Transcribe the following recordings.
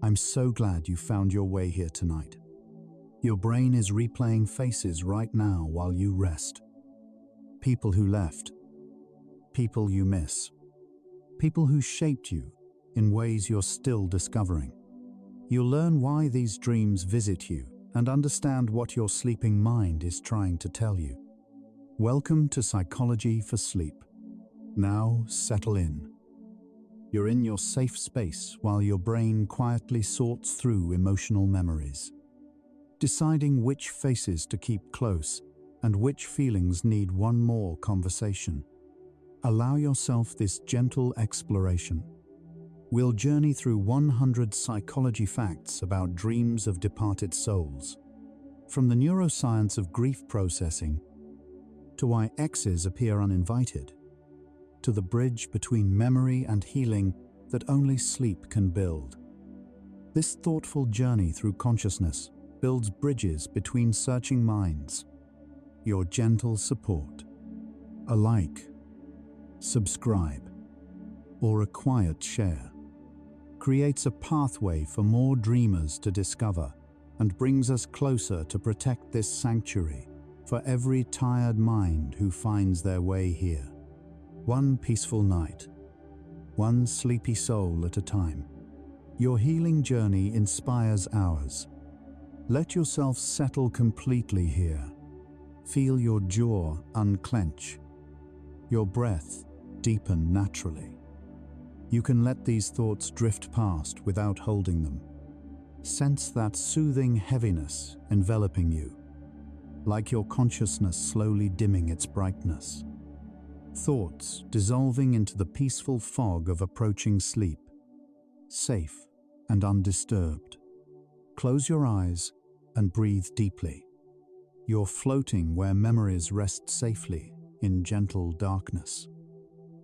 I'm so glad you found your way here tonight. Your brain is replaying faces right now while you rest. People who left. People you miss. People who shaped you in ways you're still discovering. You'll learn why these dreams visit you and understand what your sleeping mind is trying to tell you. Welcome to Psychology for Sleep. Now settle in. You're in your safe space while your brain quietly sorts through emotional memories, deciding which faces to keep close and which feelings need one more conversation. Allow yourself this gentle exploration. We'll journey through 100 psychology facts about dreams of departed souls, from the neuroscience of grief processing to why exes appear uninvited, to the bridge between memory and healing that only sleep can build. This thoughtful journey through consciousness builds bridges between searching minds. Your gentle support, a like, subscribe, or a quiet share, creates a pathway for more dreamers to discover and brings us closer to protect this sanctuary for every tired mind who finds their way here. One peaceful night, one sleepy soul at a time. Your healing journey inspires ours. Let yourself settle completely here. Feel your jaw unclench, your breath deepen naturally. You can let these thoughts drift past without holding them. Sense that soothing heaviness enveloping you, like your consciousness slowly dimming its brightness. Thoughts dissolving into the peaceful fog of approaching sleep, safe and undisturbed. Close your eyes and breathe deeply. You're floating where memories rest safely in gentle darkness.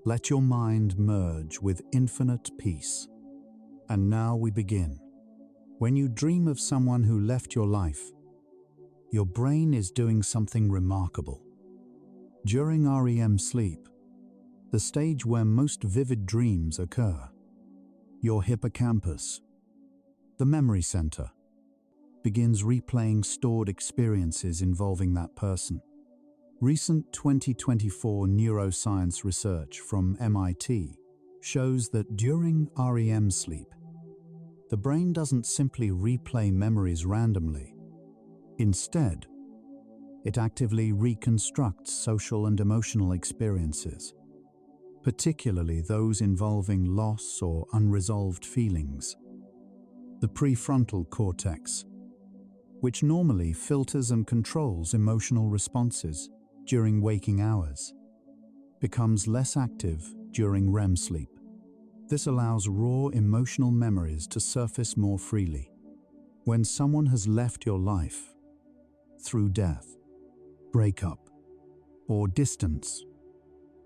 Let your mind merge with infinite peace. And now we begin. When you dream of someone who left your life, your brain is doing something remarkable. During REM sleep, the stage where most vivid dreams occur, your hippocampus, the memory center, begins replaying stored experiences involving that person. Recent 2024 neuroscience research from MIT shows that during REM sleep, the brain doesn't simply replay memories randomly. Instead, it actively reconstructs social and emotional experiences, particularly those involving loss or unresolved feelings. The prefrontal cortex, which normally filters and controls emotional responses during waking hours, becomes less active during REM sleep. This allows raw emotional memories to surface more freely. When someone has left your life, through death, breakup, or distance,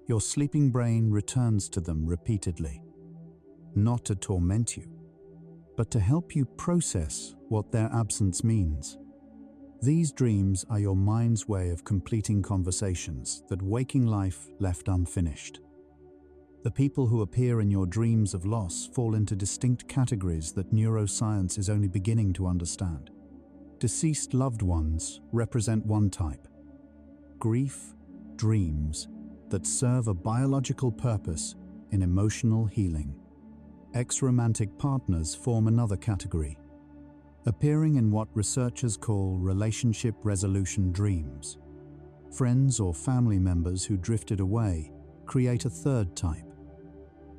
your sleeping brain returns to them repeatedly, not to torment you, but to help you process what their absence means. These dreams are your mind's way of completing conversations that waking life left unfinished. The people who appear in your dreams of loss fall into distinct categories that neuroscience is only beginning to understand. Deceased loved ones represent one type: grief dreams that serve a biological purpose in emotional healing. Ex-romantic partners form another category, appearing in what researchers call relationship resolution dreams. Friends or family members who drifted away create a third type,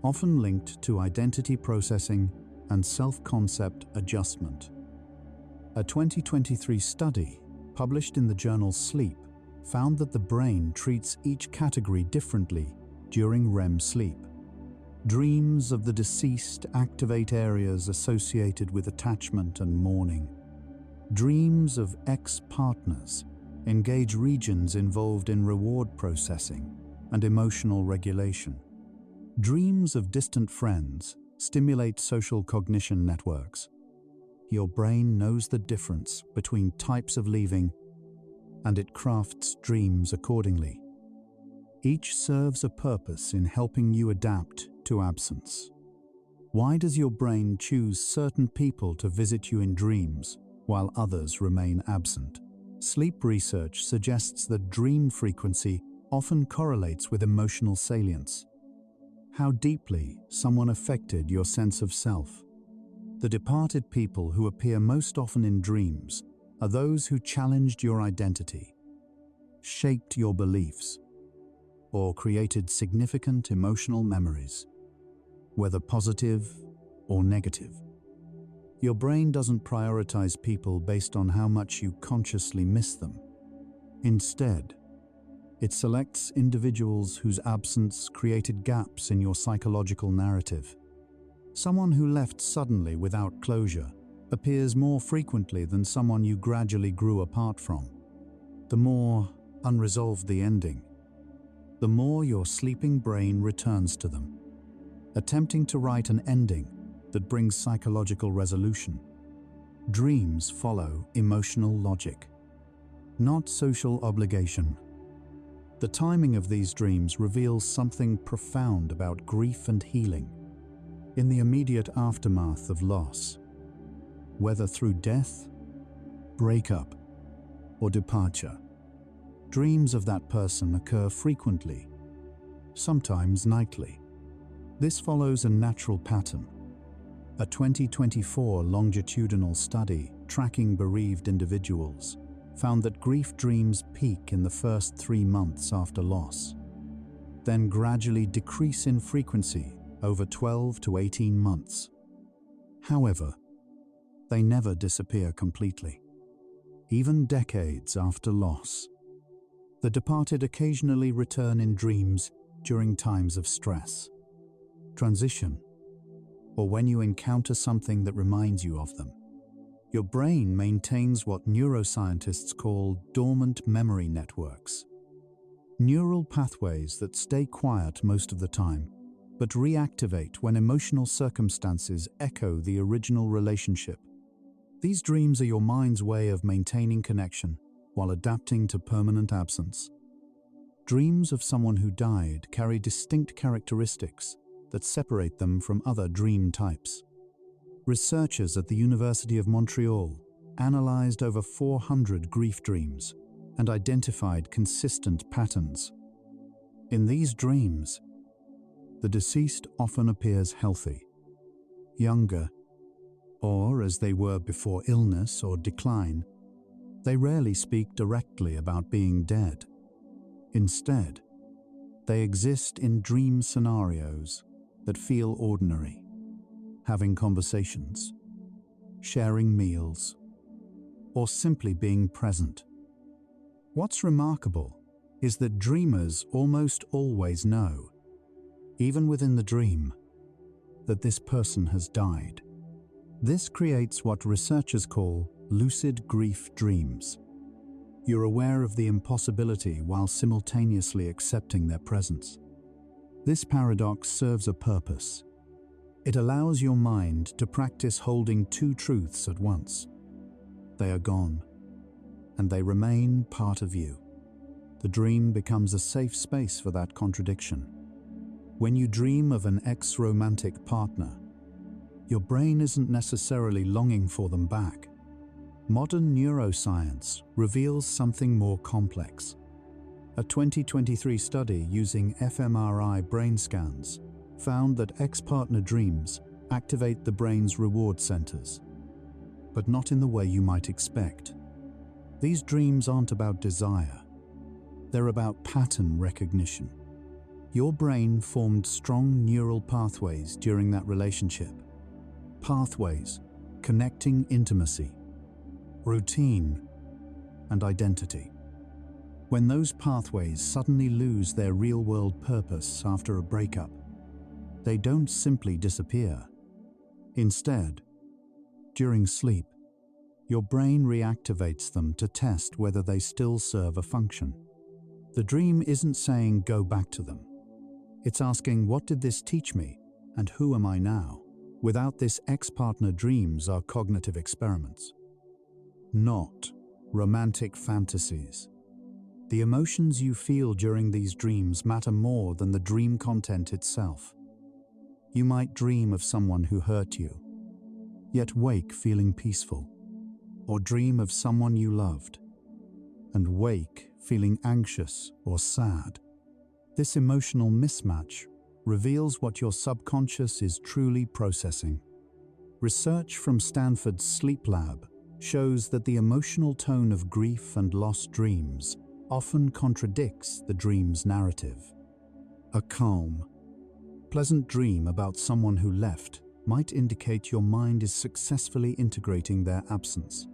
often linked to identity processing and self-concept adjustment. A 2023 study published in the journal Sleep found that the brain treats each category differently during REM sleep. Dreams of the deceased activate areas associated with attachment and mourning. Dreams of ex-partners engage regions involved in reward processing and emotional regulation. Dreams of distant friends stimulate social cognition networks. Your brain knows the difference between types of leaving, and it crafts dreams accordingly. Each serves a purpose in helping you adapt to absence. Why does your brain choose certain people to visit you in dreams while others remain absent? Sleep research suggests that dream frequency often correlates with emotional salience. How deeply someone affected your sense of self. The departed people who appear most often in dreams are those who challenged your identity, shaped your beliefs, or created significant emotional memories, whether positive or negative. Your brain doesn't prioritize people based on how much you consciously miss them. Instead, it selects individuals whose absence created gaps in your psychological narrative. Someone who left suddenly without closure appears more frequently than someone you gradually grew apart from. The more unresolved the ending, the more your sleeping brain returns to them, attempting to write an ending that brings psychological resolution. Dreams follow emotional logic, not social obligation. The timing of these dreams reveals something profound about grief and healing. In the immediate aftermath of loss, whether through death, breakup, or departure, dreams of that person occur frequently, sometimes nightly. This follows a natural pattern. A 2024 longitudinal study tracking bereaved individuals found that grief dreams peak in the first 3 months after loss, then gradually decrease in frequency over 12 to 18 months. However, they never disappear completely. Even decades after loss, the departed occasionally return in dreams during times of stress, transition, or when you encounter something that reminds you of them. Your brain maintains what neuroscientists call dormant memory networks, neural pathways that stay quiet most of the time, but reactivate when emotional circumstances echo the original relationship. These dreams are your mind's way of maintaining connection while adapting to permanent absence. Dreams of someone who died carry distinct characteristics that separate them from other dream types. Researchers at the University of Montreal analyzed over 400 grief dreams and identified consistent patterns. In these dreams, the deceased often appears healthy, younger, or as they were before illness or decline. They rarely speak directly about being dead. Instead, they exist in dream scenarios that feel ordinary, having conversations, sharing meals, or simply being present. What's remarkable is that dreamers almost always know, even within the dream, that this person has died. This creates what researchers call lucid grief dreams. You're aware of the impossibility while simultaneously accepting their presence. This paradox serves a purpose. It allows your mind to practice holding two truths at once. They are gone, and they remain part of you. The dream becomes a safe space for that contradiction. When you dream of an ex-romantic partner, your brain isn't necessarily longing for them back. Modern neuroscience reveals something more complex. A 2023 study using fMRI brain scans found that ex-partner dreams activate the brain's reward centers, but not in the way you might expect. These dreams aren't about desire. They're about pattern recognition. Your brain formed strong neural pathways during that relationship. Pathways connecting intimacy, routine, and identity. When those pathways suddenly lose their real-world purpose after a breakup, they don't simply disappear. Instead, during sleep, your brain reactivates them to test whether they still serve a function. The dream isn't saying go back to them. It's asking, what did this teach me, and who am I now? Without this, ex-partner dreams are cognitive experiments, not romantic fantasies. The emotions you feel during these dreams matter more than the dream content itself. You might dream of someone who hurt you, yet wake feeling peaceful, or dream of someone you loved, and wake feeling anxious or sad. This emotional mismatch reveals what your subconscious is truly processing. Research from Stanford's sleep lab shows that the emotional tone of grief and lost dreams often contradicts the dream's narrative. A calm, pleasant dream about someone who left might indicate your mind is successfully integrating their absence.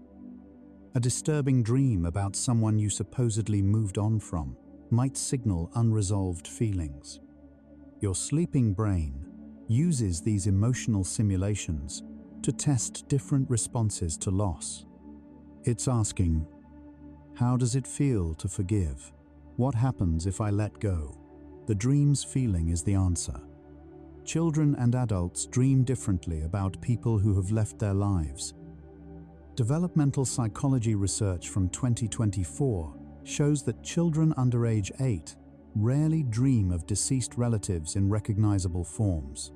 A disturbing dream about someone you supposedly moved on from might signal unresolved feelings. Your sleeping brain uses these emotional simulations to test different responses to loss. It's asking, how does it feel to forgive? What happens if I let go? The dream's feeling is the answer. Children and adults dream differently about people who have left their lives. Developmental psychology research from 2024 shows that children under age 8 rarely dream of deceased relatives in recognizable forms.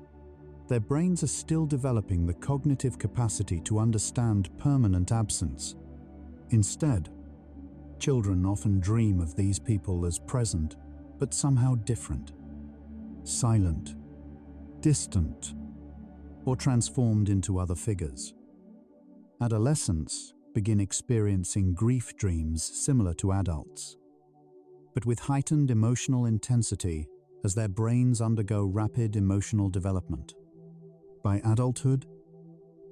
Their brains are still developing the cognitive capacity to understand permanent absence. Instead, children often dream of these people as present, but somehow different, silent, distant, or transformed into other figures. Adolescents begin experiencing grief dreams similar to adults, but with heightened emotional intensity as their brains undergo rapid emotional development. By adulthood,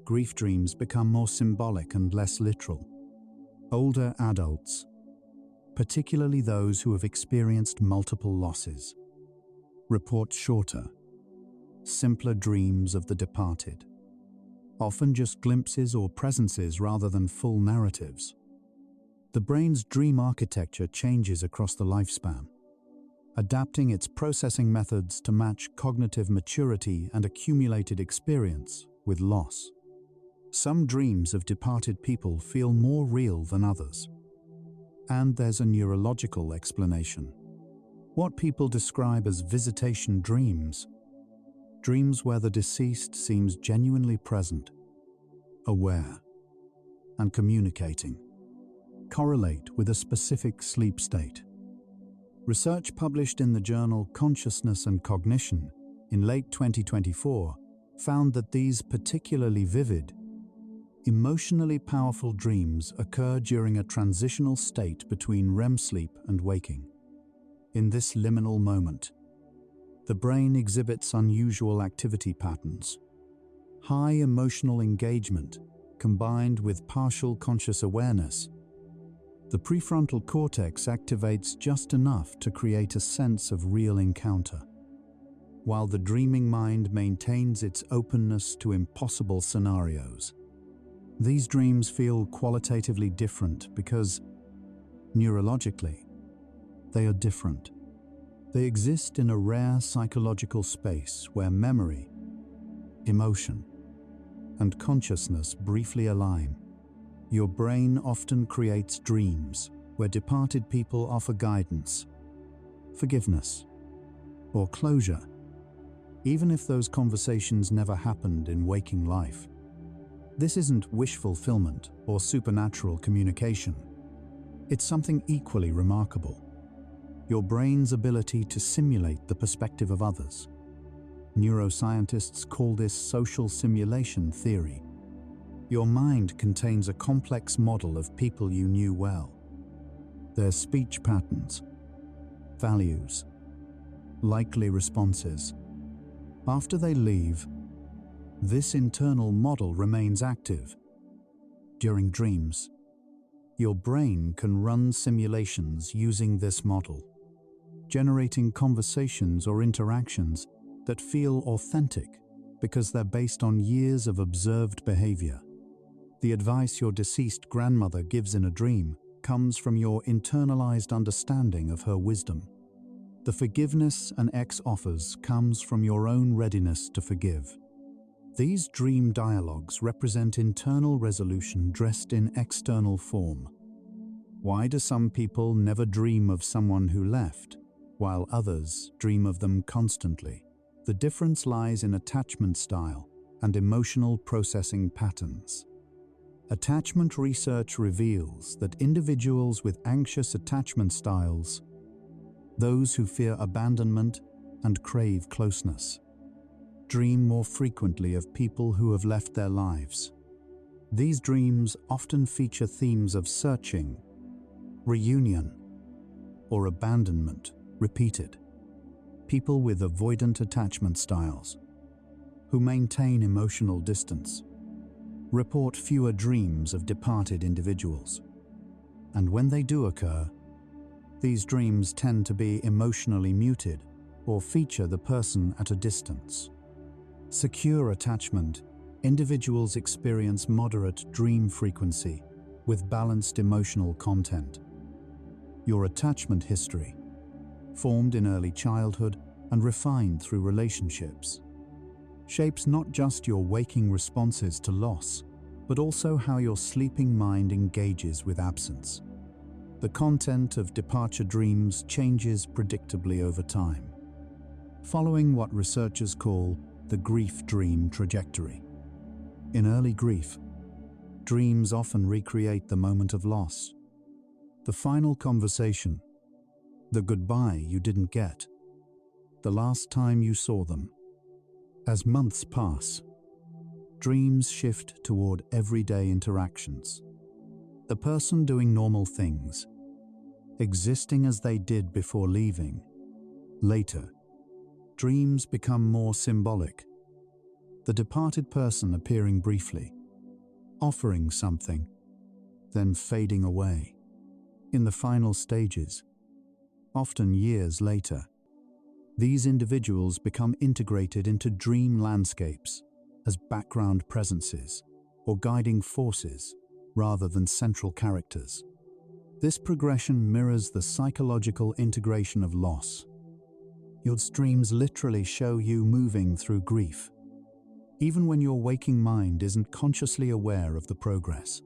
grief dreams become more symbolic and less literal. Older adults, particularly those who have experienced multiple losses, report shorter, simpler dreams of the departed, often just glimpses or presences rather than full narratives. The brain's dream architecture changes across the lifespan, adapting its processing methods to match cognitive maturity and accumulated experience with loss. Some dreams of departed people feel more real than others. And there's a neurological explanation. What people describe as visitation dreams, dreams where the deceased seems genuinely present, aware, and communicating, correlate with a specific sleep state. Research published in the journal Consciousness and Cognition in late 2024 found that these particularly vivid, emotionally powerful dreams occur during a transitional state between REM sleep and waking. In this liminal moment, the brain exhibits unusual activity patterns. High emotional engagement combined with partial conscious awareness. The prefrontal cortex activates just enough to create a sense of real encounter, while the dreaming mind maintains its openness to impossible scenarios. These dreams feel qualitatively different because, neurologically, they are different. They exist in a rare psychological space where memory, emotion, and consciousness briefly align. Your brain often creates dreams where departed people offer guidance, forgiveness, or closure, even if those conversations never happened in waking life. This isn't wish fulfillment or supernatural communication. It's something equally remarkable: your brain's ability to simulate the perspective of others. Neuroscientists call this social simulation theory. Your mind contains a complex model of people you knew well, their speech patterns, values, likely responses. After they leave, this internal model remains active. During dreams, your brain can run simulations using this model, generating conversations or interactions that feel authentic because they're based on years of observed behavior. The advice your deceased grandmother gives in a dream comes from your internalized understanding of her wisdom. The forgiveness an ex offers comes from your own readiness to forgive. These dream dialogues represent internal resolution dressed in external form. Why do some people never dream of someone who left, while others dream of them constantly? The difference lies in attachment style and emotional processing patterns. Attachment research reveals that individuals with anxious attachment styles, those who fear abandonment and crave closeness, dream more frequently of people who have left their lives. These dreams often feature themes of searching, reunion, or abandonment repeated. People with avoidant attachment styles, who maintain emotional distance, report fewer dreams of departed individuals. And when they do occur, these dreams tend to be emotionally muted or feature the person at a distance. Secure attachment, individuals experience moderate dream frequency with balanced emotional content. Your attachment history, formed in early childhood and refined through relationships, shapes not just your waking responses to loss, but also how your sleeping mind engages with absence. The content of departure dreams changes predictably over time, following what researchers call the grief dream trajectory. In early grief, dreams often recreate the moment of loss, the final conversation, the goodbye you didn't get, the last time you saw them. As months pass, dreams shift toward everyday interactions. The person doing normal things, existing as they did before leaving. Later, dreams become more symbolic. The departed person appearing briefly, offering something, then fading away. In the final stages, often years later, these individuals become integrated into dream landscapes as background presences or guiding forces rather than central characters. This progression mirrors the psychological integration of loss. Your dreams literally show you moving through grief, even when your waking mind isn't consciously aware of the progress.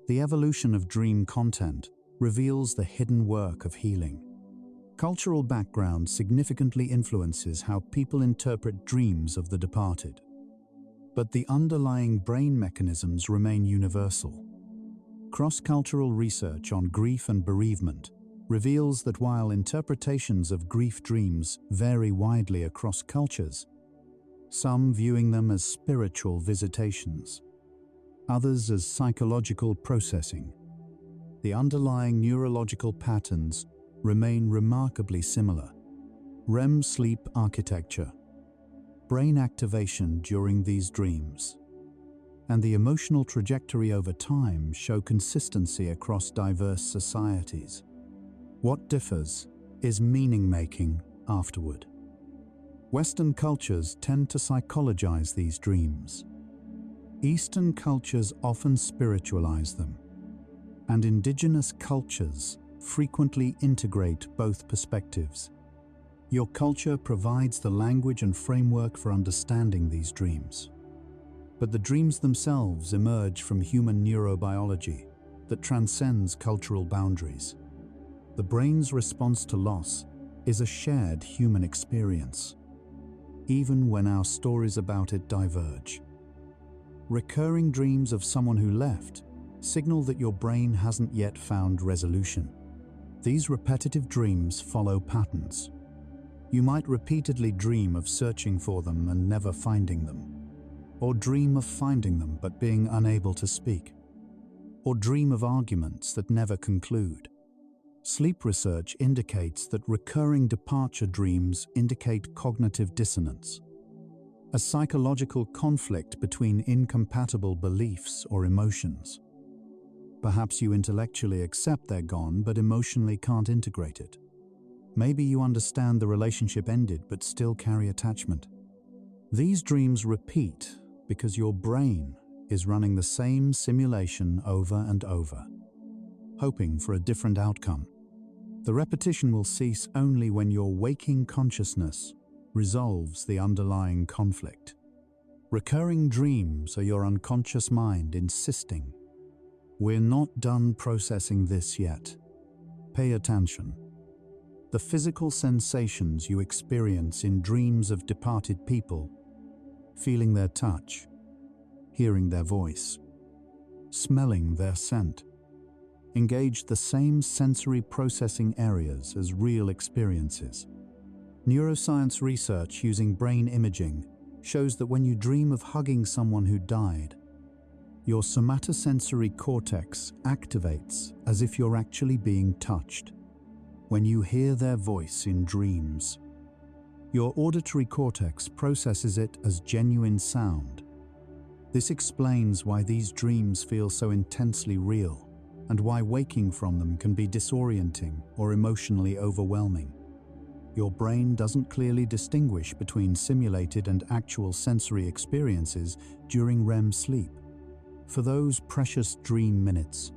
The evolution of dream content reveals the hidden work of healing. Cultural background significantly influences how people interpret dreams of the departed, but the underlying brain mechanisms remain universal. Cross-cultural research on grief and bereavement reveals that while interpretations of grief dreams vary widely across cultures, some viewing them as spiritual visitations, others as psychological processing, the underlying neurological patterns remain remarkably similar. REM sleep architecture, brain activation during these dreams, and the emotional trajectory over time show consistency across diverse societies. What differs is meaning-making afterward. Western cultures tend to psychologize these dreams. Eastern cultures often spiritualize them, and indigenous cultures frequently integrate both perspectives. Your culture provides the language and framework for understanding these dreams. But the dreams themselves emerge from human neurobiology that transcends cultural boundaries. The brain's response to loss is a shared human experience, even when our stories about it diverge. Recurring dreams of someone who left signal that your brain hasn't yet found resolution. These repetitive dreams follow patterns. You might repeatedly dream of searching for them and never finding them, or dream of finding them but being unable to speak, or dream of arguments that never conclude. Sleep research indicates that recurring departure dreams indicate cognitive dissonance, a psychological conflict between incompatible beliefs or emotions. Perhaps you intellectually accept they're gone but emotionally can't integrate it. Maybe you understand the relationship ended but still carry attachment. These dreams repeat because your brain is running the same simulation over and over, hoping for a different outcome. The repetition will cease only when your waking consciousness resolves the underlying conflict. Recurring dreams are your unconscious mind insisting, "We're not done processing this yet. Pay attention." the physical sensations you experience in dreams of departed people, feeling their touch, hearing their voice, smelling their scent, engage the same sensory processing areas as real experiences. Neuroscience research using brain imaging shows that when you dream of hugging someone who died, your somatosensory cortex activates as if you're actually being touched. When you hear their voice in dreams, your auditory cortex processes it as genuine sound. This explains why these dreams feel so intensely real and why waking from them can be disorienting or emotionally overwhelming. Your brain doesn't clearly distinguish between simulated and actual sensory experiences during REM sleep. For those precious dream minutes,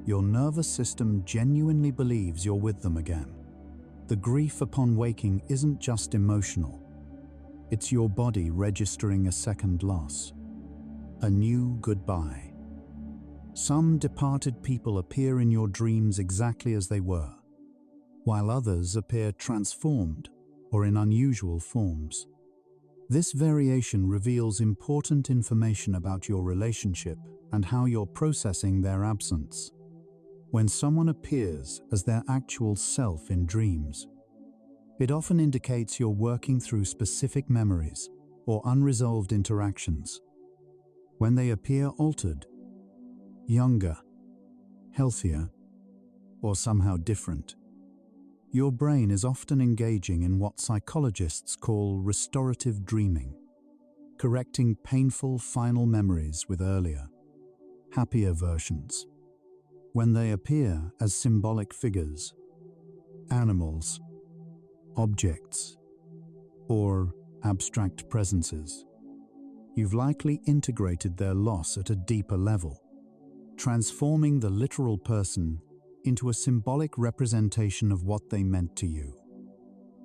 your nervous system genuinely believes you're with them again. The grief upon waking isn't just emotional. It's your body registering a second loss, a new goodbye. Some departed people appear in your dreams exactly as they were, while others appear transformed or in unusual forms. This variation reveals important information about your relationship and how you're processing their absence. When someone appears as their actual self in dreams, it often indicates you're working through specific memories or unresolved interactions. When they appear altered, younger, healthier, or somehow different, your brain is often engaging in what psychologists call restorative dreaming, correcting painful final memories with earlier, happier versions. When they appear as symbolic figures, animals, objects, or abstract presences, you've likely integrated their loss at a deeper level, transforming the literal person into a symbolic representation of what they meant to you.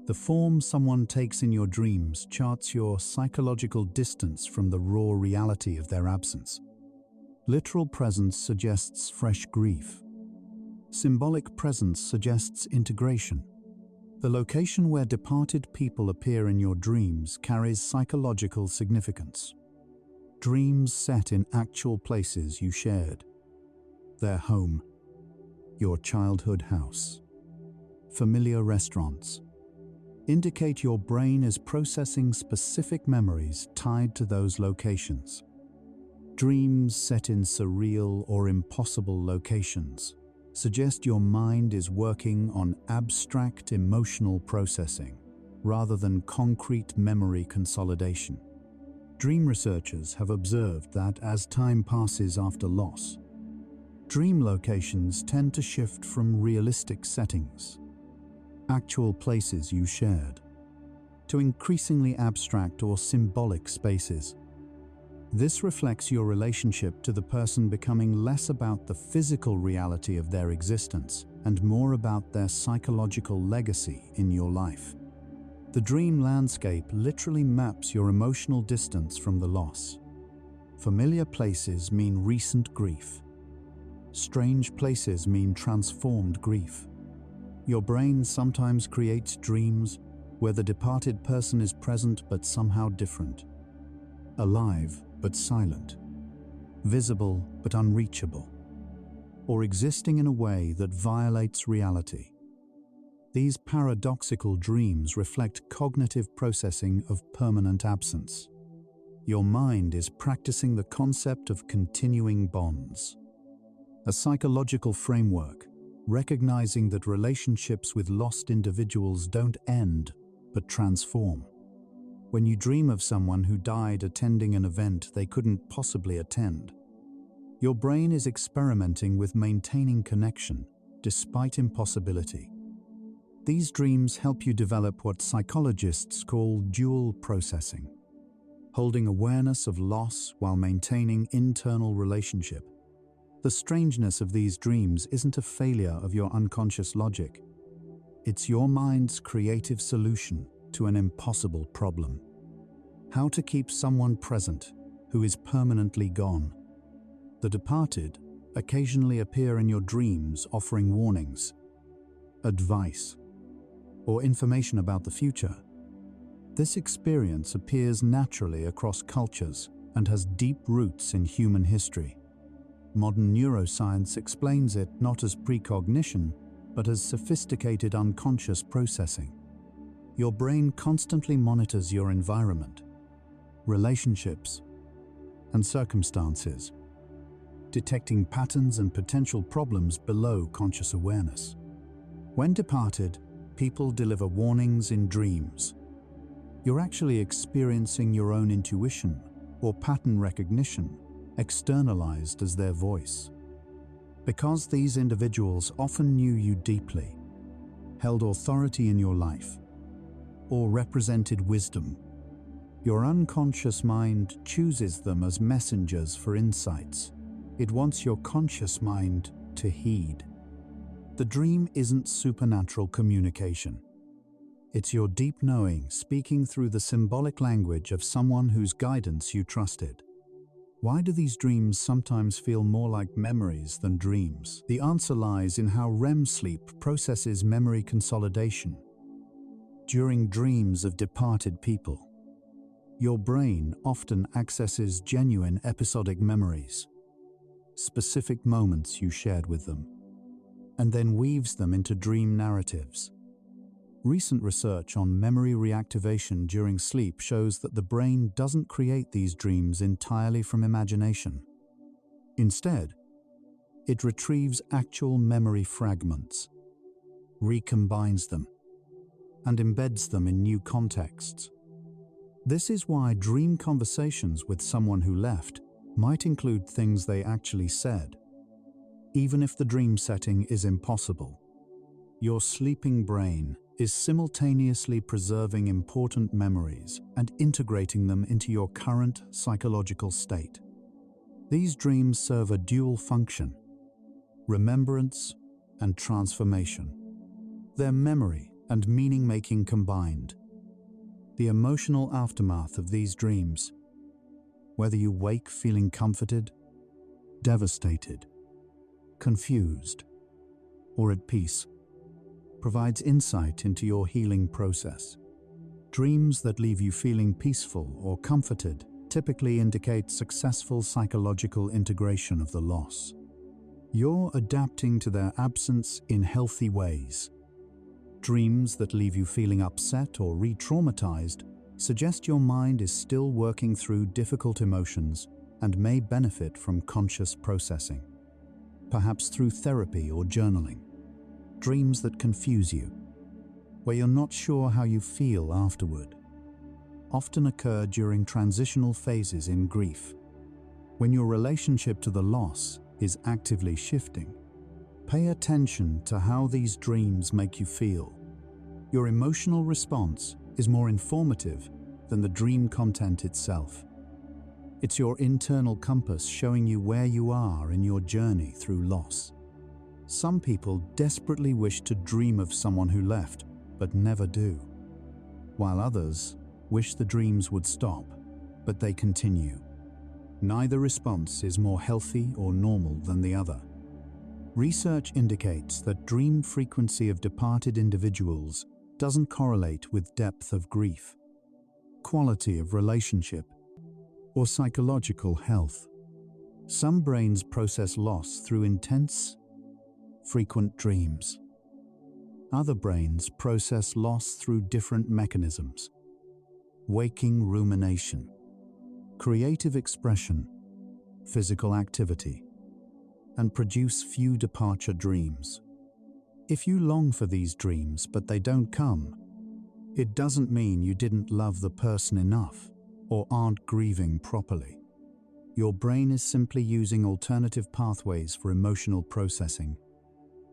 The form someone takes in your dreams charts your psychological distance from the raw reality of their absence. Literal presence suggests fresh grief. Symbolic presence suggests integration. The location where departed people appear in your dreams carries psychological significance. Dreams set in actual places you shared, their home, your childhood house, familiar restaurants, indicate your brain is processing specific memories tied to those locations. Dreams set in surreal or impossible locations suggest your mind is working on abstract emotional processing rather than concrete memory consolidation. Dream researchers have observed that as time passes after loss, dream locations tend to shift from realistic settings, actual places you shared, to increasingly abstract or symbolic spaces. This reflects your relationship to the person becoming less about the physical reality of their existence and more about their psychological legacy in your life. The dream landscape literally maps your emotional distance from the loss. Familiar places mean recent grief. Strange places mean transformed grief. Your brain sometimes creates dreams where the departed person is present but somehow different, alive but silent, visible but unreachable, or existing in a way that violates reality. These paradoxical dreams reflect cognitive processing of permanent absence. Your mind is practicing the concept of continuing bonds, a psychological framework recognizing that relationships with lost individuals don't end but transform. When you dream of someone who died attending an event they couldn't possibly attend, your brain is experimenting with maintaining connection despite impossibility. These dreams help you develop what psychologists call dual processing, holding awareness of loss while maintaining internal relationship. The strangeness of these dreams isn't a failure of your unconscious logic. It's your mind's creative solution to an impossible problem. How to keep someone present who is permanently gone. The departed occasionally appear in your dreams offering warnings, advice, or information about the future. This experience appears naturally across cultures and has deep roots in human history. Modern neuroscience explains it not as precognition, but as sophisticated unconscious processing. Your brain constantly monitors your environment, relationships, and circumstances, detecting patterns and potential problems below conscious awareness. When departed, people deliver warnings in dreams. You're actually experiencing your own intuition or pattern recognition, externalized as their voice. Because these individuals often knew you deeply, held authority in your life, or represented wisdom, your unconscious mind chooses them as messengers for insights. It wants your conscious mind to heed. The dream isn't supernatural communication. It's your deep knowing speaking through the symbolic language of someone whose guidance you trusted. Why do these dreams sometimes feel more like memories than dreams? The answer lies in how REM sleep processes memory consolidation. During dreams of departed people, your brain often accesses genuine episodic memories, specific moments you shared with them, and then weaves them into dream narratives. Recent research on memory reactivation during sleep shows that the brain doesn't create these dreams entirely from imagination. Instead, it retrieves actual memory fragments, recombines them, and embeds them in new contexts. This is why dream conversations with someone who left might include things they actually said, even if the dream setting is impossible. Your sleeping brain is simultaneously preserving important memories and integrating them into your current psychological state. These dreams serve a dual function: remembrance and transformation. They're memory and meaning-making combined. The emotional aftermath of these dreams, whether you wake feeling comforted, devastated, confused, or at peace, provides insight into your healing process. Dreams that leave you feeling peaceful or comforted typically indicate successful psychological integration of the loss. You're adapting to their absence in healthy ways. Dreams that leave you feeling upset or re-traumatized suggest your mind is still working through difficult emotions and may benefit from conscious processing, perhaps through therapy or journaling. Dreams that confuse you, where you're not sure how you feel afterward, often occur during transitional phases in grief, when your relationship to the loss is actively shifting. Pay attention to how these dreams make you feel. Your emotional response is more informative than the dream content itself. It's your internal compass showing you where you are in your journey through loss. Some people desperately wish to dream of someone who left, but never do, while others wish the dreams would stop, but they continue. Neither response is more healthy or normal than the other. Research indicates that dream frequency of departed individuals doesn't correlate with depth of grief, quality of relationship, or psychological health. Some brains process loss through intense, frequent dreams. Other brains process loss through different mechanisms: waking rumination, creative expression, physical activity, and produce few departure dreams. If you long for these dreams but they don't come, it doesn't mean you didn't love the person enough or aren't grieving properly. Your brain is simply using alternative pathways for emotional processing.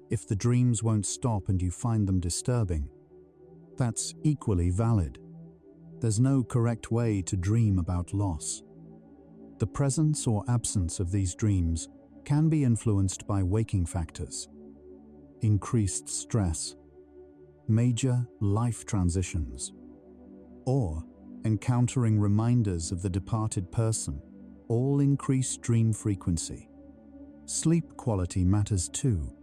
If the dreams won't stop and you find them disturbing, that's equally valid. There's no correct way to dream about loss. The presence or absence of these dreams can be influenced by waking factors: increased stress, major life transitions, or encountering reminders of the departed person. All increase dream frequency. Sleep quality matters too.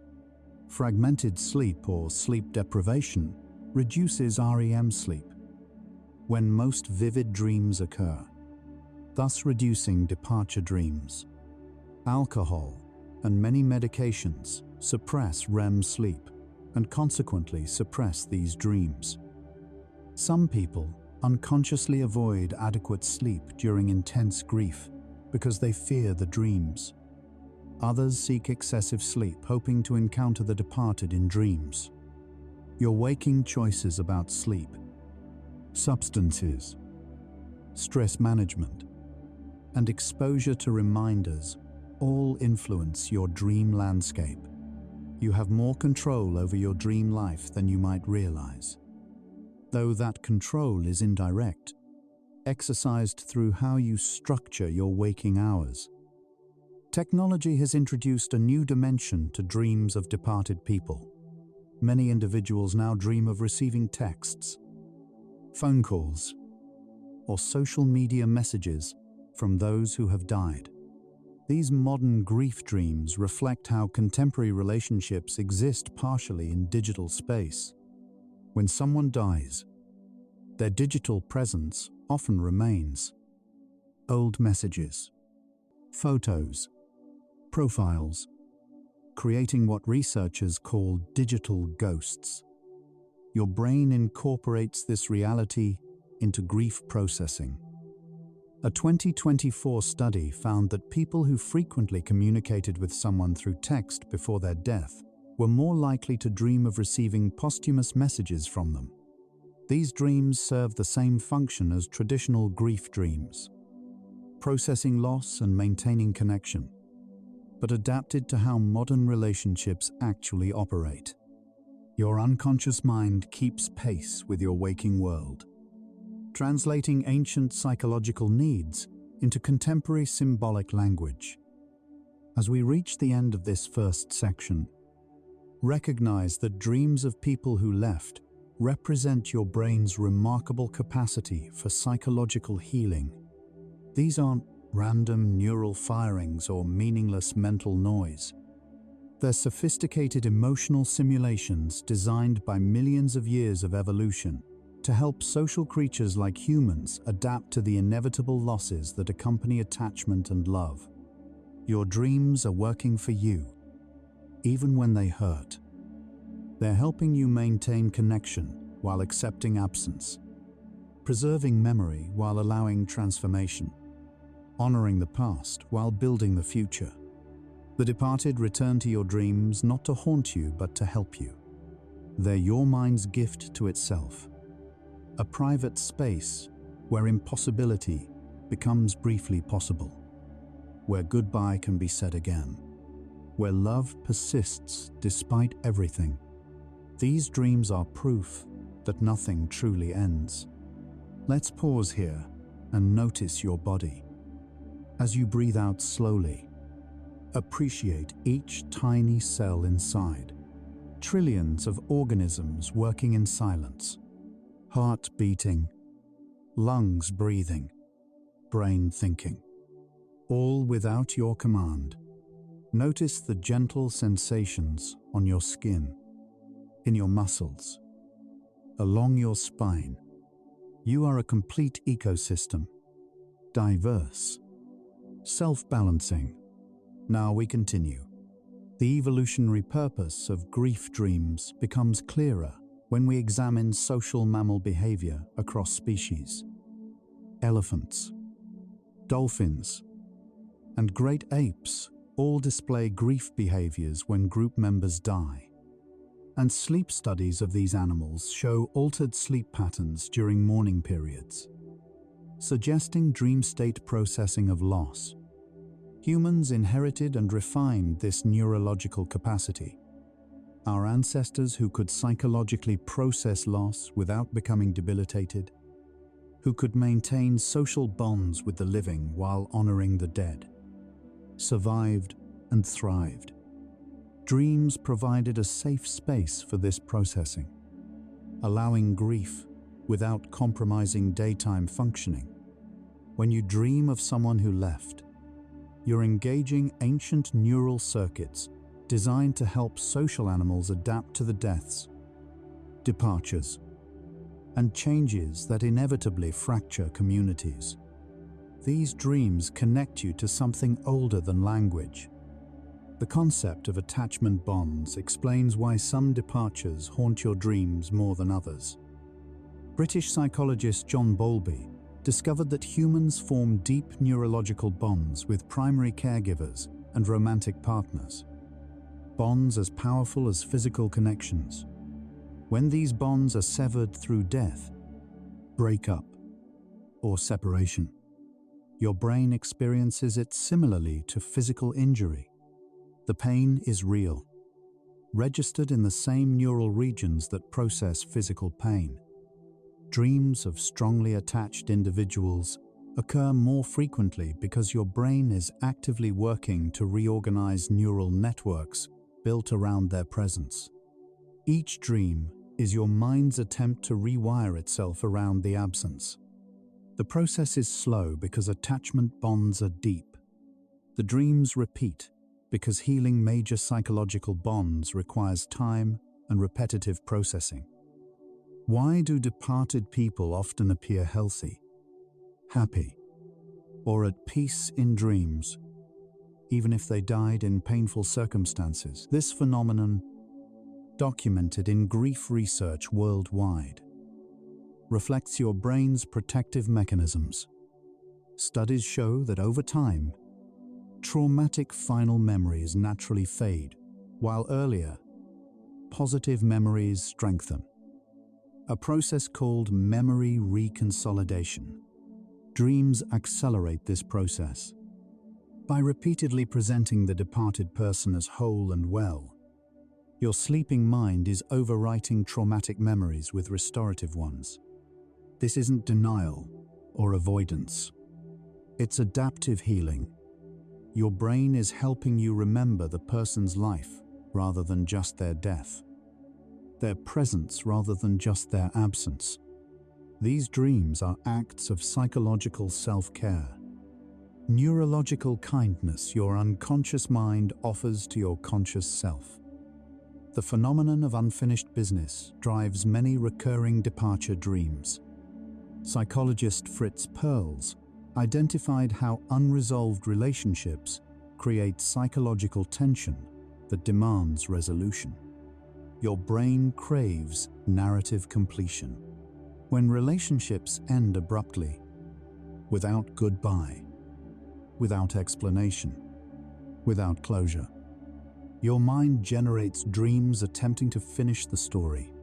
Fragmented sleep or sleep deprivation reduces REM sleep, when most vivid dreams occur, thus reducing departure dreams. Alcohol and many medications suppress REM sleep and consequently suppress these dreams. Some people unconsciously avoid adequate sleep during intense grief because they fear the dreams. Others seek excessive sleep, hoping to encounter the departed in dreams. Your waking choices about sleep, substances, stress management, and exposure to reminders all influence your dream landscape. You have more control over your dream life than you might realize, though that control is indirect, exercised through how you structure your waking hours. Technology has introduced a new dimension to dreams of departed people. Many individuals now dream of receiving texts, phone calls, or social media messages from those who have died. These modern grief dreams reflect how contemporary relationships exist partially in digital space. When someone dies, their digital presence often remains. Old messages, photos, profiles, creating what researchers call digital ghosts. Your brain incorporates this reality into grief processing. A 2024 study found that people who frequently communicated with someone through text before their death were more likely to dream of receiving posthumous messages from them. These dreams serve the same function as traditional grief dreams, processing loss and maintaining connection, but adapted to how modern relationships actually operate. Your unconscious mind keeps pace with your waking world, translating ancient psychological needs into contemporary symbolic language. As we reach the end of this first section, recognize that dreams of people who left represent your brain's remarkable capacity for psychological healing. These aren't random neural firings or meaningless mental noise. They're sophisticated emotional simulations designed by millions of years of evolution to help social creatures like humans adapt to the inevitable losses that accompany attachment and love. Your dreams are working for you, even when they hurt. They're helping you maintain connection while accepting absence, preserving memory while allowing transformation, honoring the past while building the future. The departed return to your dreams not to haunt you but to help you. They're your mind's gift to itself, a private space where impossibility becomes briefly possible, where goodbye can be said again, where love persists despite everything. These dreams are proof that nothing truly ends. Let's pause here and notice your body. As you breathe out slowly, appreciate each tiny cell inside, trillions of organisms working in silence. Heart beating, lungs breathing, brain thinking, all without your command. Notice the gentle sensations on your skin, in your muscles, along your spine. You are a complete ecosystem, diverse, self-balancing. Now we continue. The evolutionary purpose of grief dreams becomes clearer when we examine social mammal behavior across species. Elephants, dolphins, and great apes all display grief behaviors when group members die. And sleep studies of these animals show altered sleep patterns during mourning periods, suggesting dream state processing of loss. Humans inherited and refined this neurological capacity. Our ancestors who could psychologically process loss without becoming debilitated, who could maintain social bonds with the living while honoring the dead, survived and thrived. Dreams provided a safe space for this processing, allowing grief without compromising daytime functioning. When you dream of someone who left, you're engaging ancient neural circuits designed to help social animals adapt to the deaths. departures, and changes that inevitably fracture communities. These dreams connect you to something older than language. The concept of attachment bonds explains why some departures haunt your dreams more than others. British psychologist John Bowlby discovered that humans form deep neurological bonds with primary caregivers and romantic partners. Bonds as powerful as physical connections. When these bonds are severed through death, breakup, or separation, your brain experiences it similarly to physical injury. The pain is real, registered in the same neural regions that process physical pain. Dreams of strongly attached individuals occur more frequently because your brain is actively working to reorganize neural networks built around their presence. Each dream is your mind's attempt to rewire itself around the absence. The process is slow because attachment bonds are deep. The dreams repeat because healing major psychological bonds requires time and repetitive processing. Why do departed people often appear healthy, happy, or at peace in dreams, even if they died in painful circumstances? This phenomenon, documented in grief research worldwide, reflects your brain's protective mechanisms. Studies show that over time, traumatic final memories naturally fade, while earlier, positive memories strengthen. A process called memory reconsolidation. Dreams accelerate this process. By repeatedly presenting the departed person as whole and well, your sleeping mind is overwriting traumatic memories with restorative ones. This isn't denial or avoidance. It's adaptive healing. Your brain is helping you remember the person's life rather than just their death, their presence rather than just their absence. These dreams are acts of psychological self-care, neurological kindness your unconscious mind offers to your conscious self. The phenomenon of unfinished business drives many recurring departure dreams. Psychologist Fritz Perls identified how unresolved relationships create psychological tension that demands resolution. Your brain craves narrative completion. When relationships end abruptly, without goodbye, without explanation, without closure, your mind generates dreams attempting to finish the story.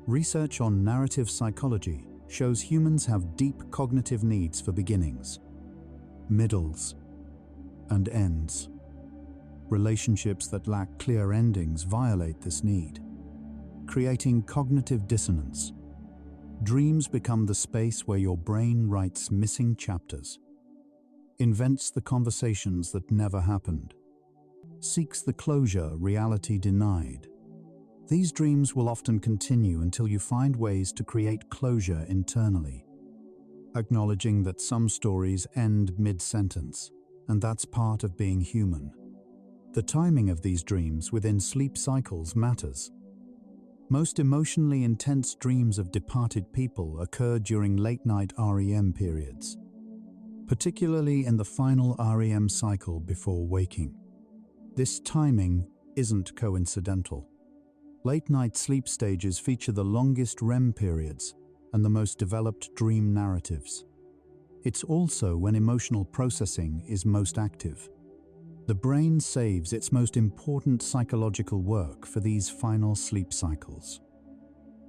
Research on narrative psychology shows humans have deep cognitive needs for beginnings, middles, and ends. Relationships that lack clear endings violate this need, creating cognitive dissonance. Dreams become the space where your brain writes missing chapters, invents the conversations that never happened, seeks the closure reality denied. These dreams will often continue until you find ways to create closure internally, acknowledging that some stories end mid-sentence, and that's part of being human. The timing of these dreams within sleep cycles matters. Most emotionally intense dreams of departed people occur during late-night REM periods, particularly in the final REM cycle before waking. This timing isn't coincidental. Late-night sleep stages feature the longest REM periods and the most developed dream narratives. It's also when emotional processing is most active. The brain saves its most important psychological work for these final sleep cycles.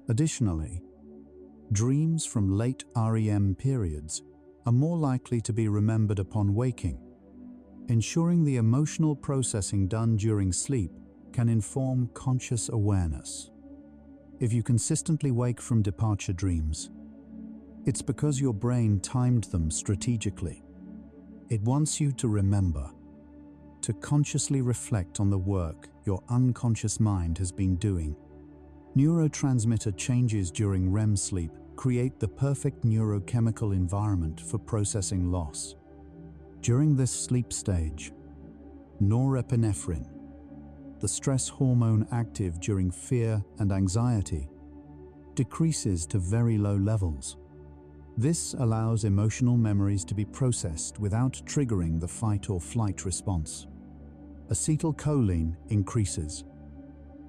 Additionally, dreams from late REM periods are more likely to be remembered upon waking, ensuring the emotional processing done during sleep can inform conscious awareness. If you consistently wake from departure dreams, it's because your brain timed them strategically. It wants you to remember, to consciously reflect on the work your unconscious mind has been doing. Neurotransmitter changes during REM sleep create the perfect neurochemical environment for processing loss. During this sleep stage, norepinephrine, the stress hormone active during fear and anxiety, decreases to very low levels. This allows emotional memories to be processed without triggering the fight or flight response. Acetylcholine increases,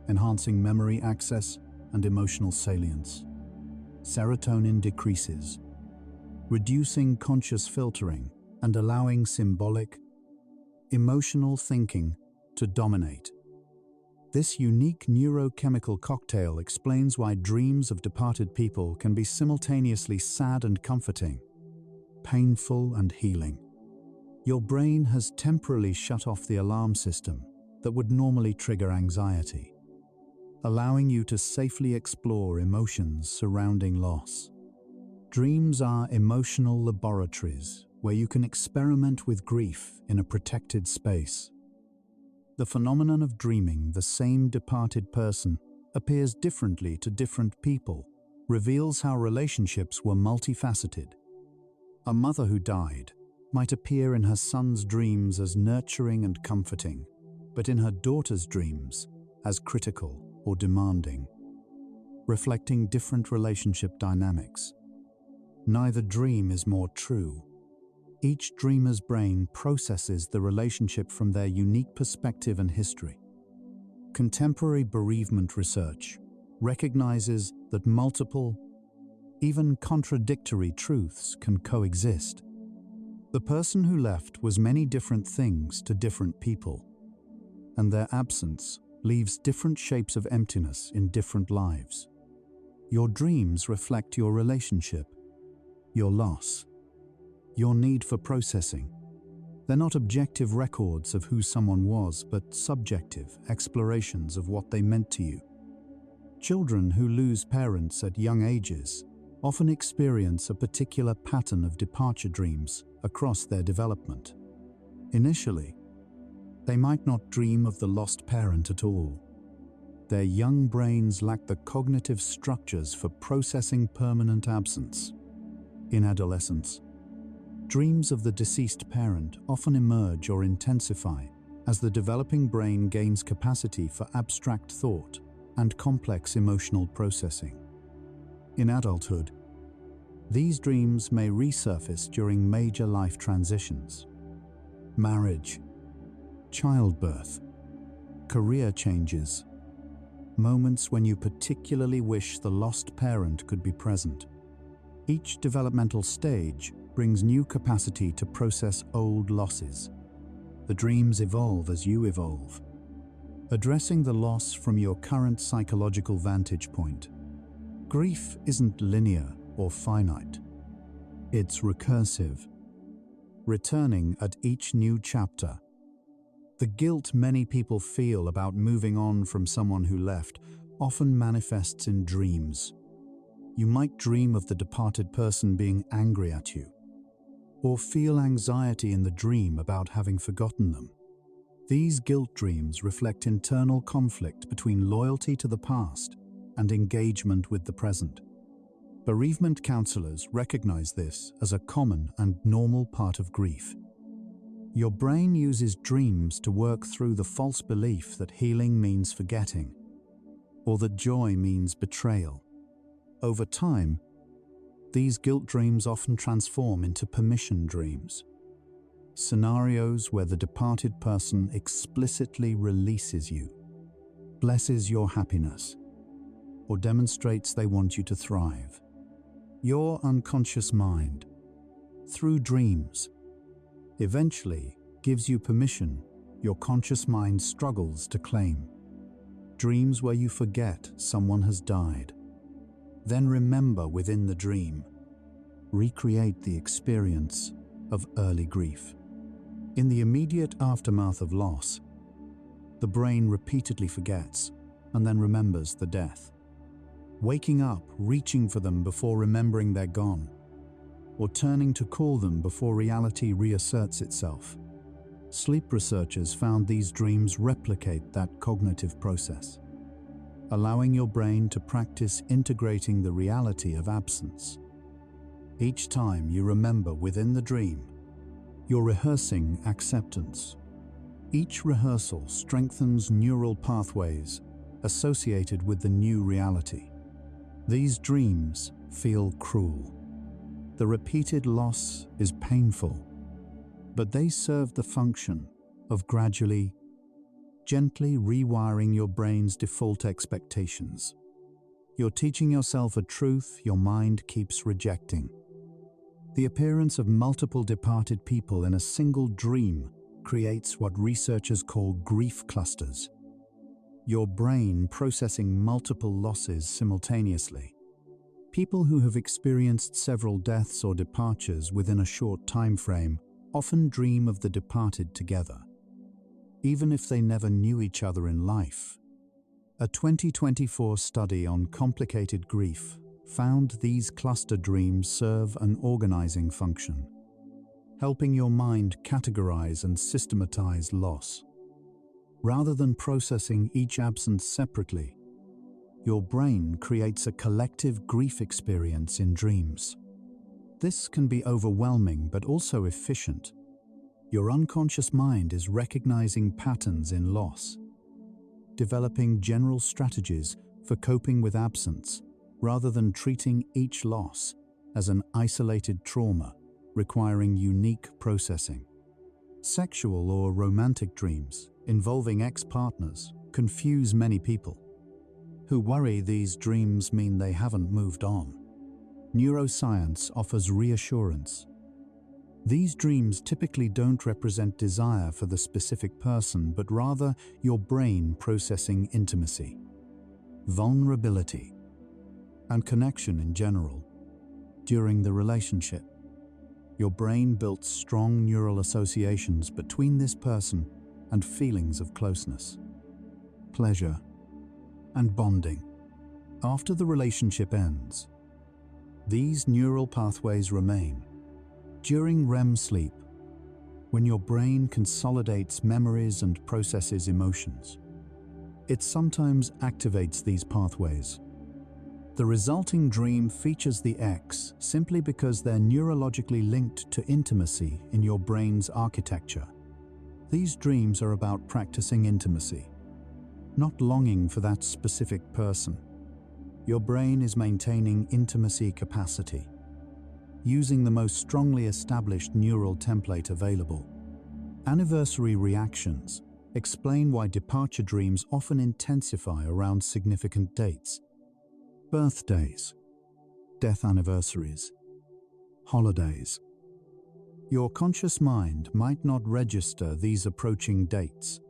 enhancing memory access and emotional salience. Serotonin decreases, reducing conscious filtering and allowing symbolic, emotional thinking to dominate. This unique neurochemical cocktail explains why dreams of departed people can be simultaneously sad and comforting, painful and healing. Your brain has temporarily shut off the alarm system that would normally trigger anxiety, allowing you to safely explore emotions surrounding loss. Dreams are emotional laboratories where you can experiment with grief in a protected space. The phenomenon of dreaming the same departed person appears differently to different people, reveals how relationships were multifaceted. A mother who died might appear in her son's dreams as nurturing and comforting, but in her daughter's dreams as critical or demanding, reflecting different relationship dynamics. Neither dream is more true. Each dreamer's brain processes the relationship from their unique perspective and history. Contemporary bereavement research recognizes that multiple, even contradictory truths can coexist. The person who left was many different things to different people, and their absence leaves different shapes of emptiness in different lives. Your dreams reflect your relationship, your loss, your need for processing. They're not objective records of who someone was, but subjective explorations of what they meant to you. Children who lose parents at young ages often experience a particular pattern of departure dreams across their development. Initially, they might not dream of the lost parent at all. Their young brains lack the cognitive structures for processing permanent absence. In adolescence, dreams of the deceased parent often emerge or intensify as the developing brain gains capacity for abstract thought and complex emotional processing. In adulthood, these dreams may resurface during major life transitions: marriage, childbirth, career changes, moments when you particularly wish the lost parent could be present. Each developmental stage brings new capacity to process old losses. The dreams evolve as you evolve, addressing the loss from your current psychological vantage point. Grief isn't linear or finite. It's recursive, returning at each new chapter. The guilt many people feel about moving on from someone who left often manifests in dreams. You might dream of the departed person being angry at you, or feel anxiety in the dream about having forgotten them. These guilt dreams reflect internal conflict between loyalty to the past and engagement with the present. Bereavement counselors recognize this as a common and normal part of grief. Your brain uses dreams to work through the false belief that healing means forgetting, or that joy means betrayal. Over time, these guilt dreams often transform into permission dreams, scenarios where the departed person explicitly releases you, blesses your happiness, or demonstrates they want you to thrive. Your unconscious mind, through dreams, eventually gives you permission your conscious mind struggles to claim. Dreams where you forget someone has died. Then remember within the dream. Recreate the experience of early grief. In the immediate aftermath of loss, the brain repeatedly forgets and then remembers the death. Waking up, reaching for them before remembering they're gone, or turning to call them before reality reasserts itself. Sleep researchers found these dreams replicate that cognitive process, allowing your brain to practice integrating the reality of absence. Each time you remember within the dream, you're rehearsing acceptance. Each rehearsal strengthens neural pathways associated with the new reality. These dreams feel cruel. The repeated loss is painful, but they serve the function of gradually, gently rewiring your brain's default expectations. You're teaching yourself a truth your mind keeps rejecting. The appearance of multiple departed people in a single dream creates what researchers call grief clusters. Your brain processing multiple losses simultaneously. People who have experienced several deaths or departures within a short time frame often dream of the departed together, even if they never knew each other in life. A 2024 study on complicated grief found these cluster dreams serve an organizing function, helping your mind categorize and systematize loss. Rather than processing each absence separately, your brain creates a collective grief experience in dreams. This can be overwhelming but also efficient. Your unconscious mind is recognizing patterns in loss, developing general strategies for coping with absence, rather than treating each loss as an isolated trauma requiring unique processing. Sexual or romantic dreams involving ex-partners confuse many people, who worry these dreams mean they haven't moved on. Neuroscience offers reassurance. These dreams typically don't represent desire for the specific person, but rather your brain processing intimacy, vulnerability, and connection in general. During the relationship, your brain built strong neural associations between this person and feelings of closeness, pleasure, and bonding. After the relationship ends, these neural pathways remain. During REM sleep, when your brain consolidates memories and processes emotions, it sometimes activates these pathways. The resulting dream features the X simply because they're neurologically linked to intimacy in your brain's architecture. These dreams are about practicing intimacy, not longing for that specific person. Your brain is maintaining intimacy capacity, using the most strongly established neural template available. Anniversary reactions explain why departure dreams often intensify around significant dates. Birthdays, death anniversaries, holidays. Your conscious mind might not register these approaching dates,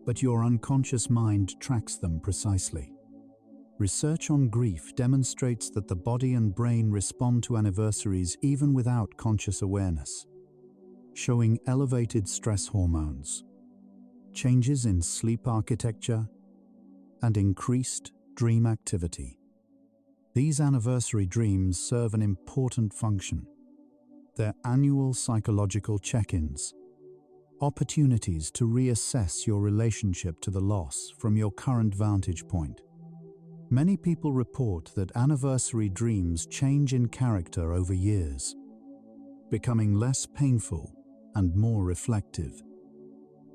but your unconscious mind tracks them precisely. Research on grief demonstrates that the body and brain respond to anniversaries even without conscious awareness, showing elevated stress hormones, changes in sleep architecture, and increased dream activity. These anniversary dreams serve an important function. They're annual psychological check-ins, opportunities to reassess your relationship to the loss from your current vantage point. Many people report that anniversary dreams change in character over years, becoming less painful and more reflective.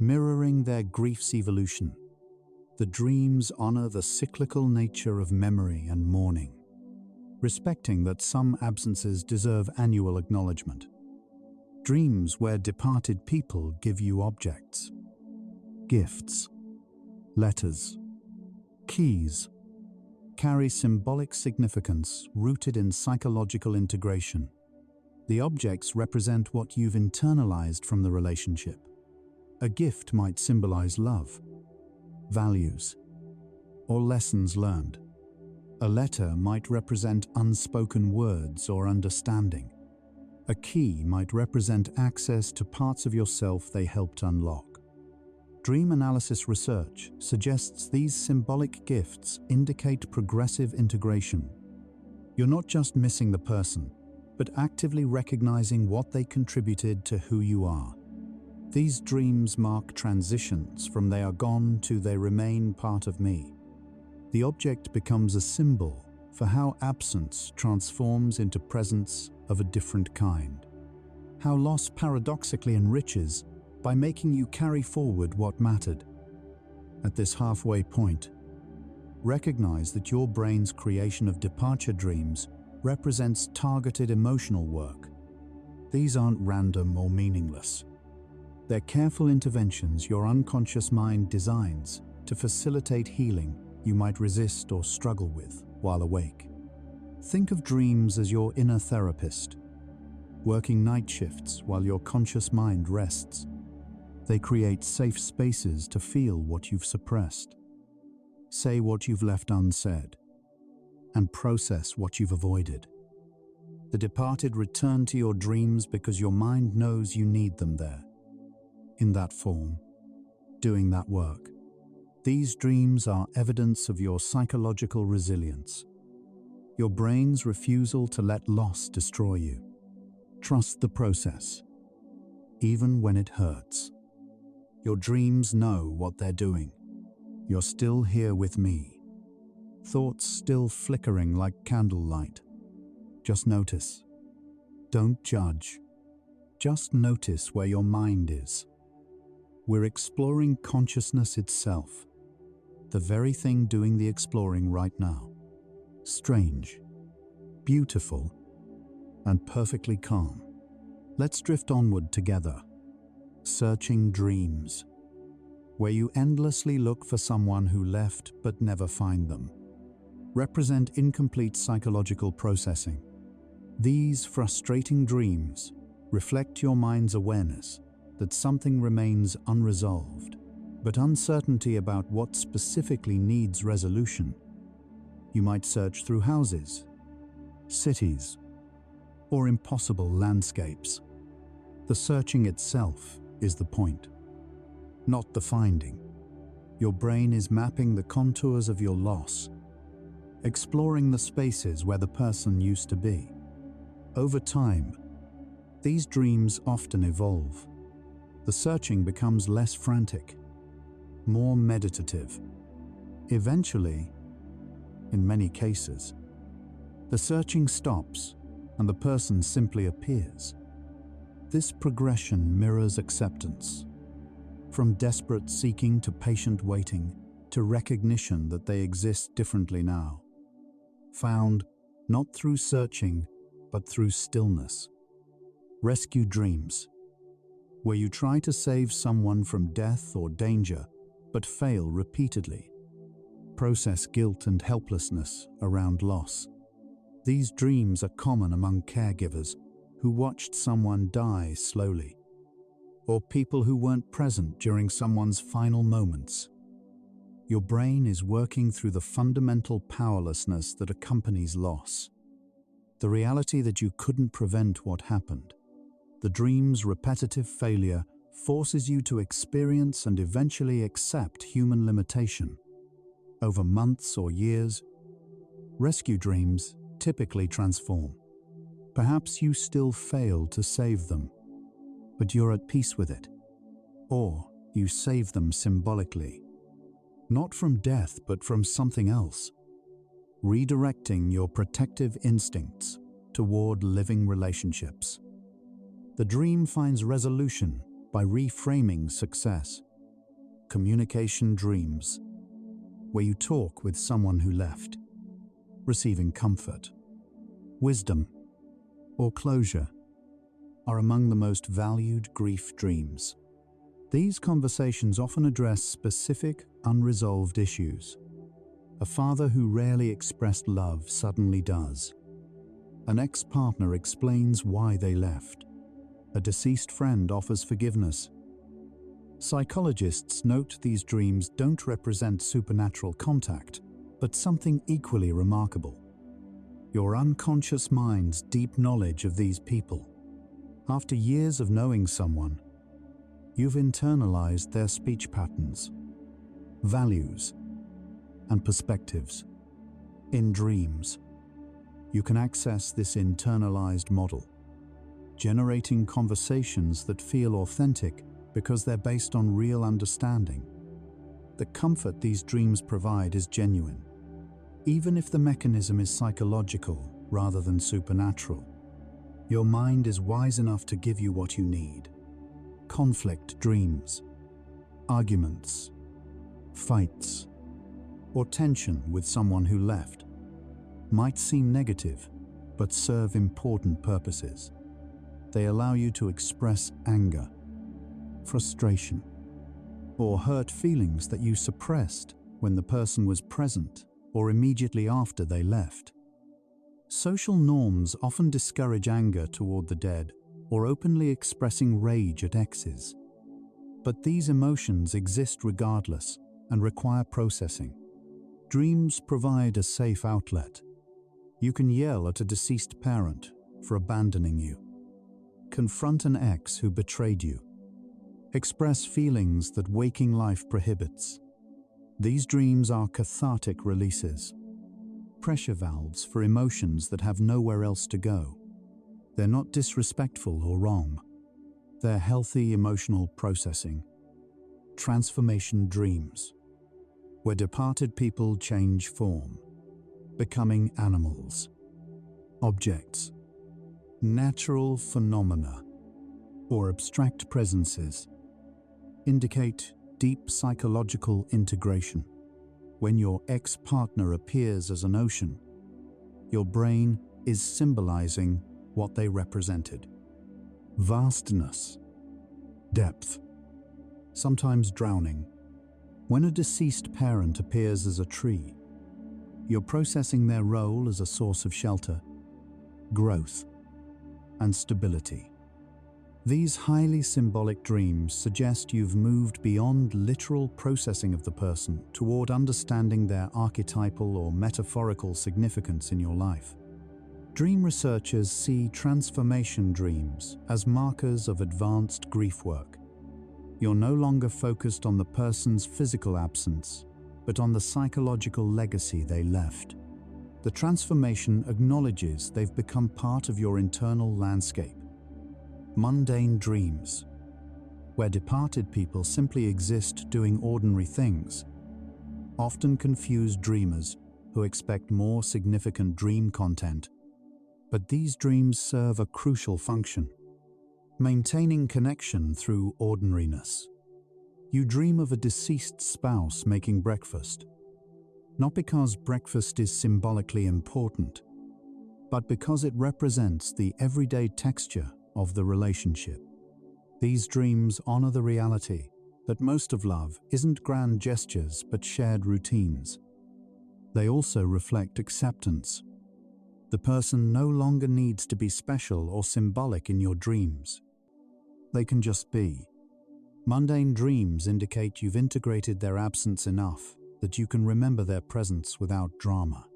Mirroring their grief's evolution, the dreams honor the cyclical nature of memory and mourning, respecting that some absences deserve annual acknowledgement. Dreams where departed people give you objects, gifts, letters, keys, carry symbolic significance rooted in psychological integration. The objects represent what you've internalized from the relationship. A gift might symbolize love, values, or lessons learned. A letter might represent unspoken words or understanding. A key might represent access to parts of yourself they helped unlock. Dream analysis research suggests these symbolic gifts indicate progressive integration. You're not just missing the person, but actively recognizing what they contributed to who you are. These dreams mark transitions from "they are gone" to "they remain part of me." The object becomes a symbol for how absence transforms into presence of a different kind. How loss paradoxically enriches by making you carry forward what mattered. At this halfway point, recognize that your brain's creation of departure dreams represents targeted emotional work. These aren't random or meaningless. They're careful interventions your unconscious mind designs to facilitate healing you might resist or struggle with while awake. Think of dreams as your inner therapist, working night shifts while your conscious mind rests. They create safe spaces to feel what you've suppressed, say what you've left unsaid, and process what you've avoided. The departed return to your dreams because your mind knows you need them there, in that form, doing that work. These dreams are evidence of your psychological resilience, your brain's refusal to let loss destroy you. Trust the process, even when it hurts. Your dreams know what they're doing. You're still here with me. Thoughts still flickering like candlelight. Just notice. Don't judge. Just notice where your mind is. We're exploring consciousness itself, the very thing doing the exploring right now. Strange, beautiful, and perfectly calm. Let's drift onward together. Searching dreams, where you endlessly look for someone who left but never find them, represent incomplete psychological processing. These frustrating dreams reflect your mind's awareness that something remains unresolved, but uncertainty about what specifically needs resolution. You might search through houses, cities, or impossible landscapes. The searching itself is the point, not the finding. Your brain is mapping the contours of your loss, exploring the spaces where the person used to be. Over time, these dreams often evolve. The searching becomes less frantic, more meditative. Eventually, in many cases, the searching stops and the person simply appears. This progression mirrors acceptance, from desperate seeking to patient waiting to recognition that they exist differently now, found not through searching but through stillness. Rescue dreams, where you try to save someone from death or danger but fail repeatedly. Process guilt and helplessness around loss. These dreams are common among caregivers who watched someone die slowly, or people who weren't present during someone's final moments. Your brain is working through the fundamental powerlessness that accompanies loss. The reality that you couldn't prevent what happened. The dream's repetitive failure forces you to experience and eventually accept human limitation. Over months or years, rescue dreams typically transform. Perhaps you still fail to save them, but you're at peace with it. Or you save them symbolically, not from death but from something else, redirecting your protective instincts toward living relationships. The dream finds resolution by reframing success. Communication dreams, where you talk with someone who left, receiving comfort, wisdom, or closure, are among the most valued grief dreams. These conversations often address specific, unresolved issues. A father who rarely expressed love suddenly does. An ex-partner explains why they left. A deceased friend offers forgiveness. Psychologists note these dreams don't represent supernatural contact, but something equally remarkable: your unconscious mind's deep knowledge of these people. After years of knowing someone, you've internalized their speech patterns, values, and perspectives. In dreams, you can access this internalized model, generating conversations that feel authentic because they're based on real understanding. The comfort these dreams provide is genuine, even if the mechanism is psychological rather than supernatural. Your mind is wise enough to give you what you need. Conflict dreams, arguments, fights, or tension with someone who left might seem negative, but serve important purposes. They allow you to express anger, frustration, or hurt feelings that you suppressed when the person was present or immediately after they left. Social norms often discourage anger toward the dead or openly expressing rage at exes. But these emotions exist regardless and require processing. Dreams provide a safe outlet. You can yell at a deceased parent for abandoning you, confront an ex who betrayed you, express feelings that waking life prohibits. These dreams are cathartic releases, pressure valves for emotions that have nowhere else to go. They're not disrespectful or wrong. They're healthy emotional processing. Transformation dreams, where departed people change form, becoming animals, objects, natural phenomena, or abstract presences, indicate deep psychological integration. When your ex-partner appears as an ocean, your brain is symbolizing what they represented: vastness, depth, sometimes drowning. When a deceased parent appears as a tree, you're processing their role as a source of shelter, growth, and stability. These highly symbolic dreams suggest you've moved beyond literal processing of the person toward understanding their archetypal or metaphorical significance in your life. Dream researchers see transformation dreams as markers of advanced grief work. You're no longer focused on the person's physical absence, but on the psychological legacy they left. The transformation acknowledges they've become part of your internal landscape. Mundane dreams, where departed people simply exist doing ordinary things, often confuse dreamers who expect more significant dream content. But these dreams serve a crucial function: maintaining connection through ordinariness. You dream of a deceased spouse making breakfast, not because breakfast is symbolically important, but because it represents the everyday texture of the relationship. These dreams honor the reality that most of love isn't grand gestures but shared routines. They also reflect acceptance. The person no longer needs to be special or symbolic in your dreams. They can just be. Mundane dreams indicate you've integrated their absence enough that you can remember their presence without drama,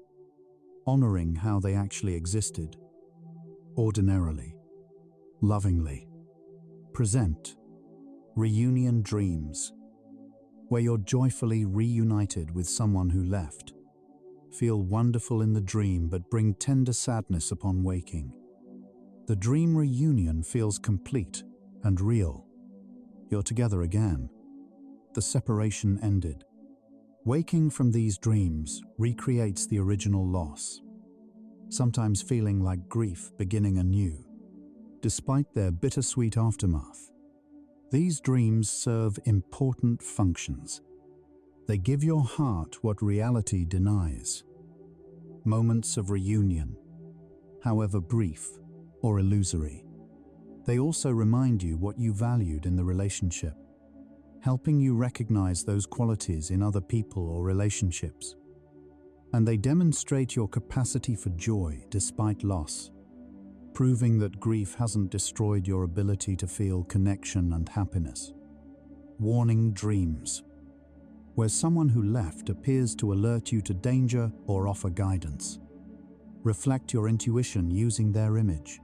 honoring how they actually existed, ordinarily, lovingly. Present reunion dreams, where you're joyfully reunited with someone who left. Feel wonderful in the dream but bring tender sadness upon waking. The dream reunion feels complete and real. You're together again. The separation ended. Waking from these dreams recreates the original loss, sometimes feeling like grief beginning anew. Despite their bittersweet aftermath, these dreams serve important functions. They give your heart what reality denies. Moments of reunion, however brief or illusory. They also remind you what you valued in the relationship, helping you recognize those qualities in other people or relationships. And they demonstrate your capacity for joy despite loss, proving that grief hasn't destroyed your ability to feel connection and happiness. Warning dreams, where someone who left appears to alert you to danger or offer guidance. Reflect your intuition using their image.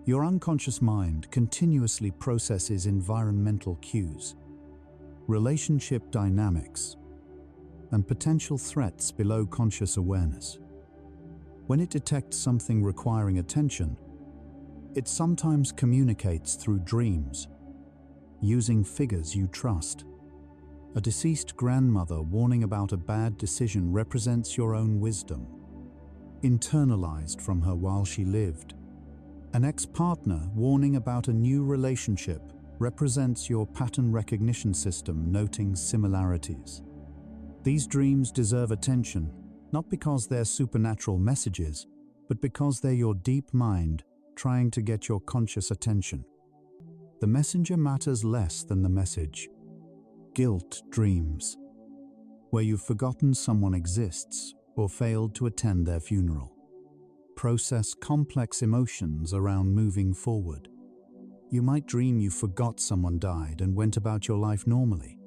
Your unconscious mind continuously processes environmental cues, relationship dynamics, and potential threats below conscious awareness. When it detects something requiring attention, it sometimes communicates through dreams, using figures you trust. A deceased grandmother warning about a bad decision represents your own wisdom, internalized from her while she lived. An ex-partner warning about a new relationship represents your pattern recognition system noting similarities. These dreams deserve attention, not because they're supernatural messages, but because they're your deep mind trying to get your conscious attention. The messenger matters less than the message. Guilt dreams, where you've forgotten someone exists or failed to attend their funeral. Process complex emotions around moving forward. You might dream you forgot someone died and went about your life normally.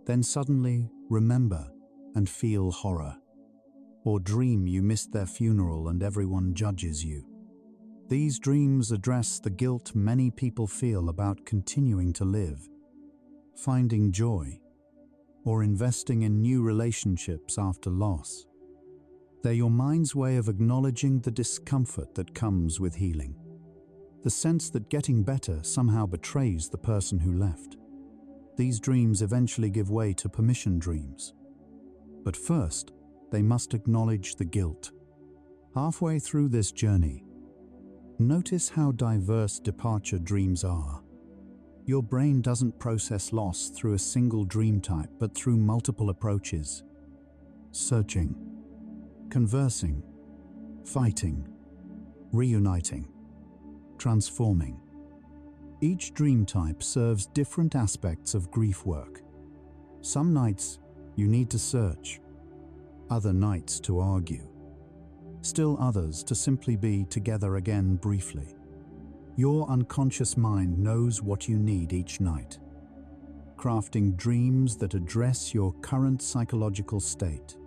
Then suddenly remember and feel horror. Or dream you missed their funeral and everyone judges you. These dreams address the guilt many people feel about continuing to live, finding joy, or investing in new relationships after loss. They're your mind's way of acknowledging the discomfort that comes with healing. The sense that getting better somehow betrays the person who left. These dreams eventually give way to permission dreams. But first, they must acknowledge the guilt. Halfway through this journey, notice how diverse departure dreams are. Your brain doesn't process loss through a single dream type, but through multiple approaches. Searching, conversing, fighting, reuniting, transforming. Each dream type serves different aspects of grief work. Some nights you need to search, other nights to argue, still others to simply be together again briefly. Your unconscious mind knows what you need each night, crafting dreams that address your current psychological state.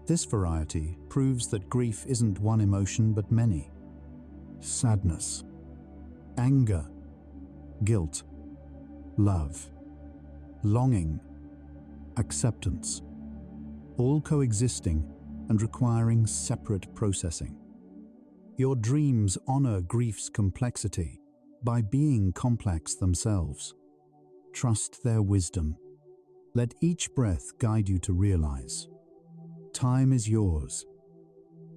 This variety proves that grief isn't one emotion but many. Sadness, anger, guilt, love, longing, acceptance, all coexisting and requiring separate processing. Your dreams honor grief's complexity by being complex themselves. Trust their wisdom. Let each breath guide you to realize time is yours,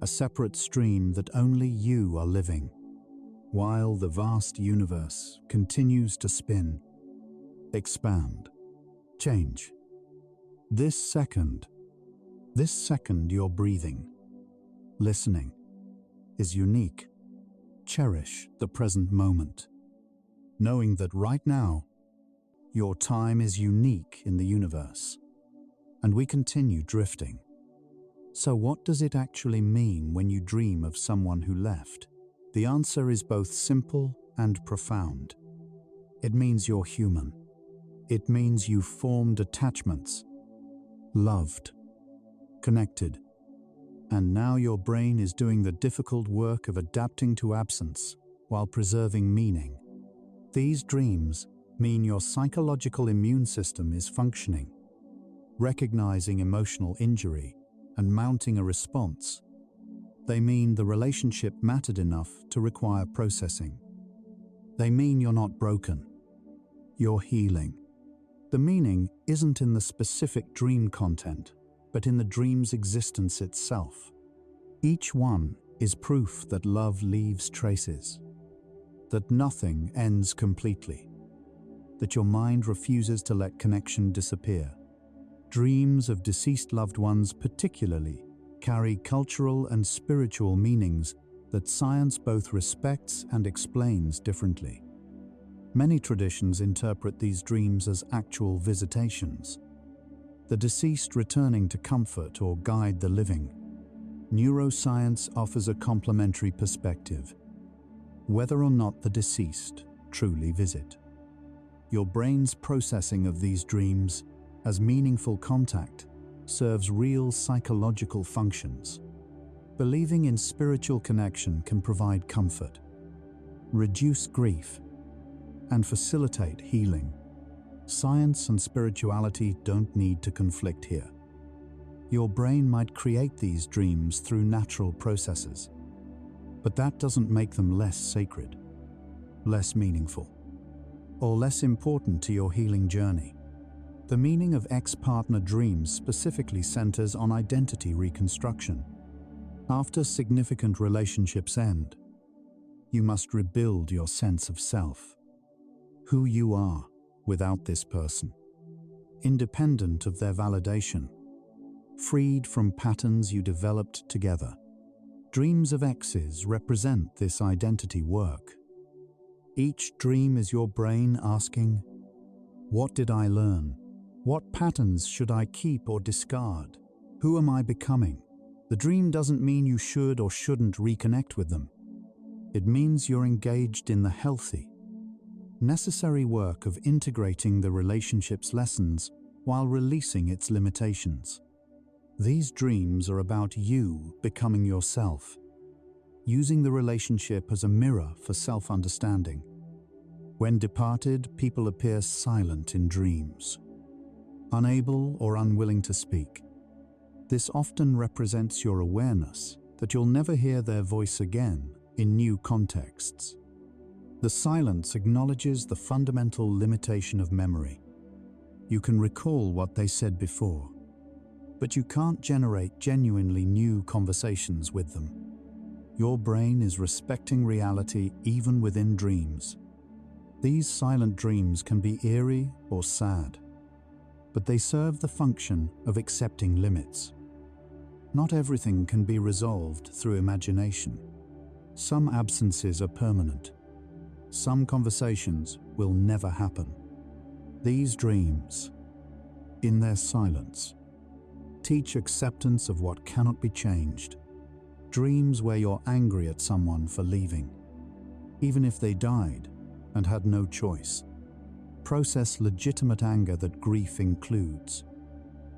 a separate stream that only you are living, while the vast universe continues to spin, expand, change. This second you're breathing, listening, is unique. Cherish the present moment, knowing that right now, your time is unique in the universe, and we continue drifting. So what does it actually mean when you dream of someone who left? The answer is both simple and profound. It means you're human. It means you've formed attachments, loved, connected, and now your brain is doing the difficult work of adapting to absence while preserving meaning. These dreams mean your psychological immune system is functioning, recognizing emotional injury and mounting a response. They mean the relationship mattered enough to require processing. They mean you're not broken, you're healing. The meaning isn't in the specific dream content, but in the dream's existence itself. Each one is proof that love leaves traces, that nothing ends completely, that your mind refuses to let connection disappear. Dreams of deceased loved ones particularly carry cultural and spiritual meanings that science both respects and explains differently. Many traditions interpret these dreams as actual visitations, the deceased returning to comfort or guide the living. Neuroscience offers a complementary perspective, whether or not the deceased truly visit. Your brain's processing of these dreams as meaningful contact serves real psychological functions. Believing in spiritual connection can provide comfort, reduce grief, and facilitate healing. Science and spirituality don't need to conflict here. Your brain might create these dreams through natural processes, but that doesn't make them less sacred, less meaningful, or less important to your healing journey. The meaning of ex-partner dreams specifically centers on identity reconstruction. After significant relationships end, you must rebuild your sense of self, who you are without this person, independent of their validation. freed from patterns you developed together. Dreams of exes represent this identity work. Each dream is your brain asking, what did I learn? What patterns should I keep or discard? Who am I becoming? The dream doesn't mean you should or shouldn't reconnect with them. It means you're engaged in the healthy, necessary work of integrating the relationship's lessons while releasing its limitations. These dreams are about you becoming yourself, using the relationship as a mirror for self-understanding. When departed, people appear silent in dreams, unable or unwilling to speak. This often represents your awareness that you'll never hear their voice again in new contexts. The silence acknowledges the fundamental limitation of memory. You can recall what they said before, but you can't generate genuinely new conversations with them. Your brain is respecting reality even within dreams. These silent dreams can be eerie or sad, but they serve the function of accepting limits. Not everything can be resolved through imagination. Some absences are permanent. Some conversations will never happen. These dreams, in their silence, teach acceptance of what cannot be changed. Dreams where you're angry at someone for leaving, even if they died and had no choice. Process legitimate anger that grief includes.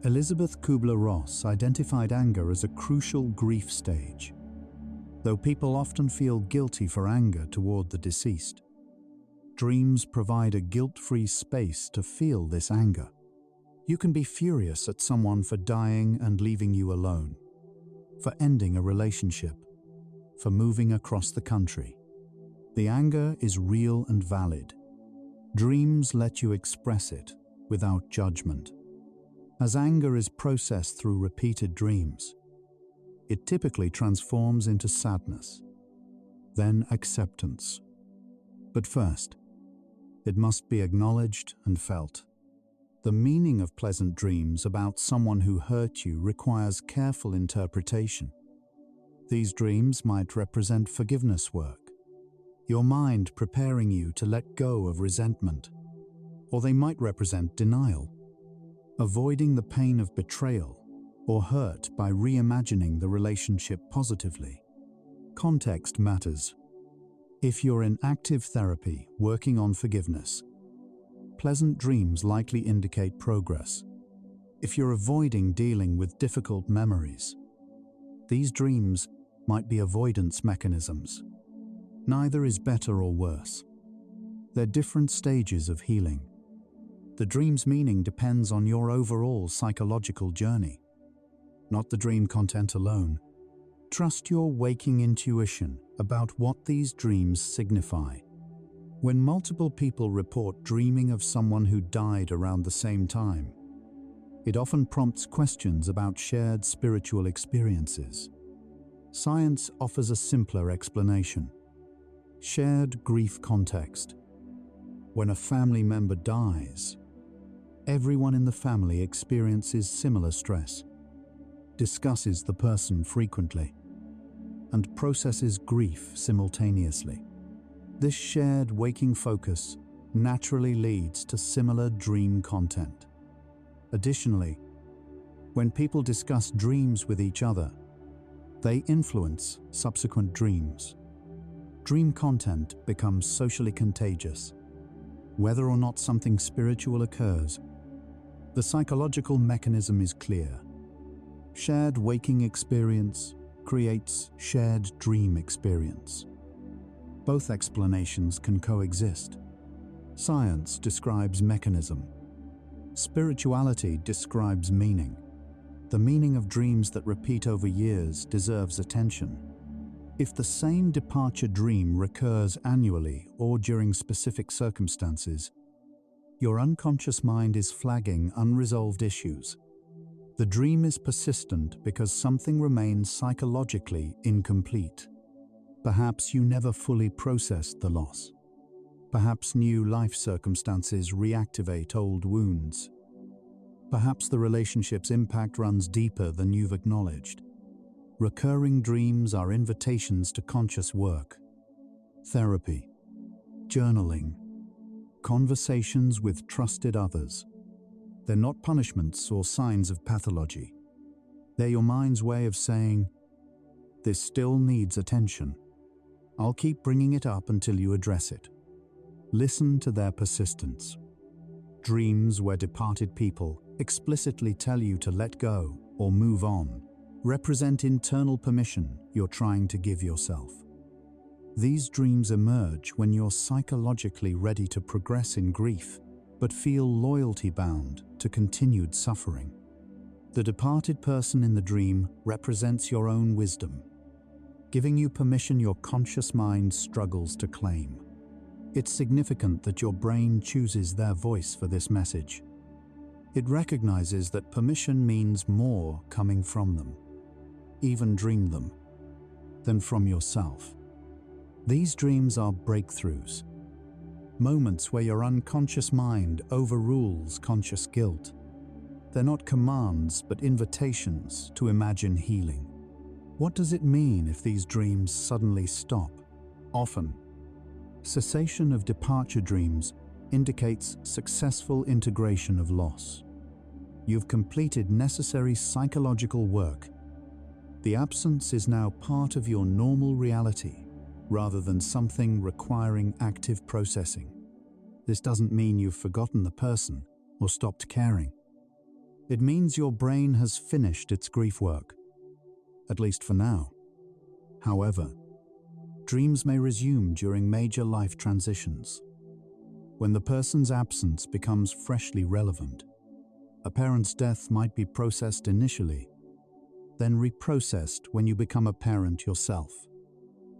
Elizabeth Kubler-Ross identified anger as a crucial grief stage. Though people often feel guilty for anger toward the deceased, dreams provide a guilt-free space to feel this anger. You can be furious at someone for dying and leaving you alone, for ending a relationship, for moving across the country. The anger is real and valid. Dreams let you express it without judgment. As anger is processed through repeated dreams, it typically transforms into sadness, then acceptance. But first, it must be acknowledged and felt. The meaning of pleasant dreams about someone who hurt you requires careful interpretation. These dreams might represent forgiveness work, your mind preparing you to let go of resentment, or they might represent denial, avoiding the pain of betrayal or hurt by reimagining the relationship positively. Context matters. If you're in active therapy working on forgiveness, pleasant dreams likely indicate progress. If you're avoiding dealing with difficult memories, these dreams might be avoidance mechanisms. Neither is better or worse. They're different stages of healing. The dream's meaning depends on your overall psychological journey, not the dream content alone. Trust your waking intuition about what these dreams signify. When multiple people report dreaming of someone who died around the same time, it often prompts questions about shared spiritual experiences. Science offers a simpler explanation. Shared grief context. When a family member dies, everyone in the family experiences similar stress, discusses the person frequently, and processes grief simultaneously. This shared waking focus naturally leads to similar dream content. Additionally, when people discuss dreams with each other, they influence subsequent dreams. Dream content becomes socially contagious. Whether or not something spiritual occurs, the psychological mechanism is clear. Shared waking experience creates shared dream experience. Both explanations can coexist. Science describes mechanism. Spirituality describes meaning. The meaning of dreams that repeat over years deserves attention. If the same departure dream recurs annually or during specific circumstances, your unconscious mind is flagging unresolved issues. The dream is persistent because something remains psychologically incomplete. Perhaps you never fully processed the loss. Perhaps new life circumstances reactivate old wounds. Perhaps the relationship's impact runs deeper than you've acknowledged. Recurring dreams are invitations to conscious work, therapy, journaling, conversations with trusted others. They're not punishments or signs of pathology. They're your mind's way of saying, "This still needs attention. I'll keep bringing it up until you address it." Listen to their persistence. Dreams where departed people explicitly tell you to let go or move on represent internal permission you're trying to give yourself. These dreams emerge when you're psychologically ready to progress in grief, but feel loyalty-bound to continued suffering. The departed person in the dream represents your own wisdom, giving you permission your conscious mind struggles to claim. It's significant that your brain chooses their voice for this message. It recognizes that permission means more coming from them, even dream them, than from yourself. These dreams are breakthroughs, moments where your unconscious mind overrules conscious guilt. They're not commands, but invitations to imagine healing. What does it mean if these dreams suddenly stop? Often, cessation of departure dreams indicates successful integration of loss. You've completed necessary psychological work. The absence is now part of your normal reality, rather than something requiring active processing. This doesn't mean you've forgotten the person or stopped caring. It means your brain has finished its grief work, at least for now. However, dreams may resume during major life transitions, when the person's absence becomes freshly relevant. A parent's death might be processed initially, then reprocessed when you become a parent yourself.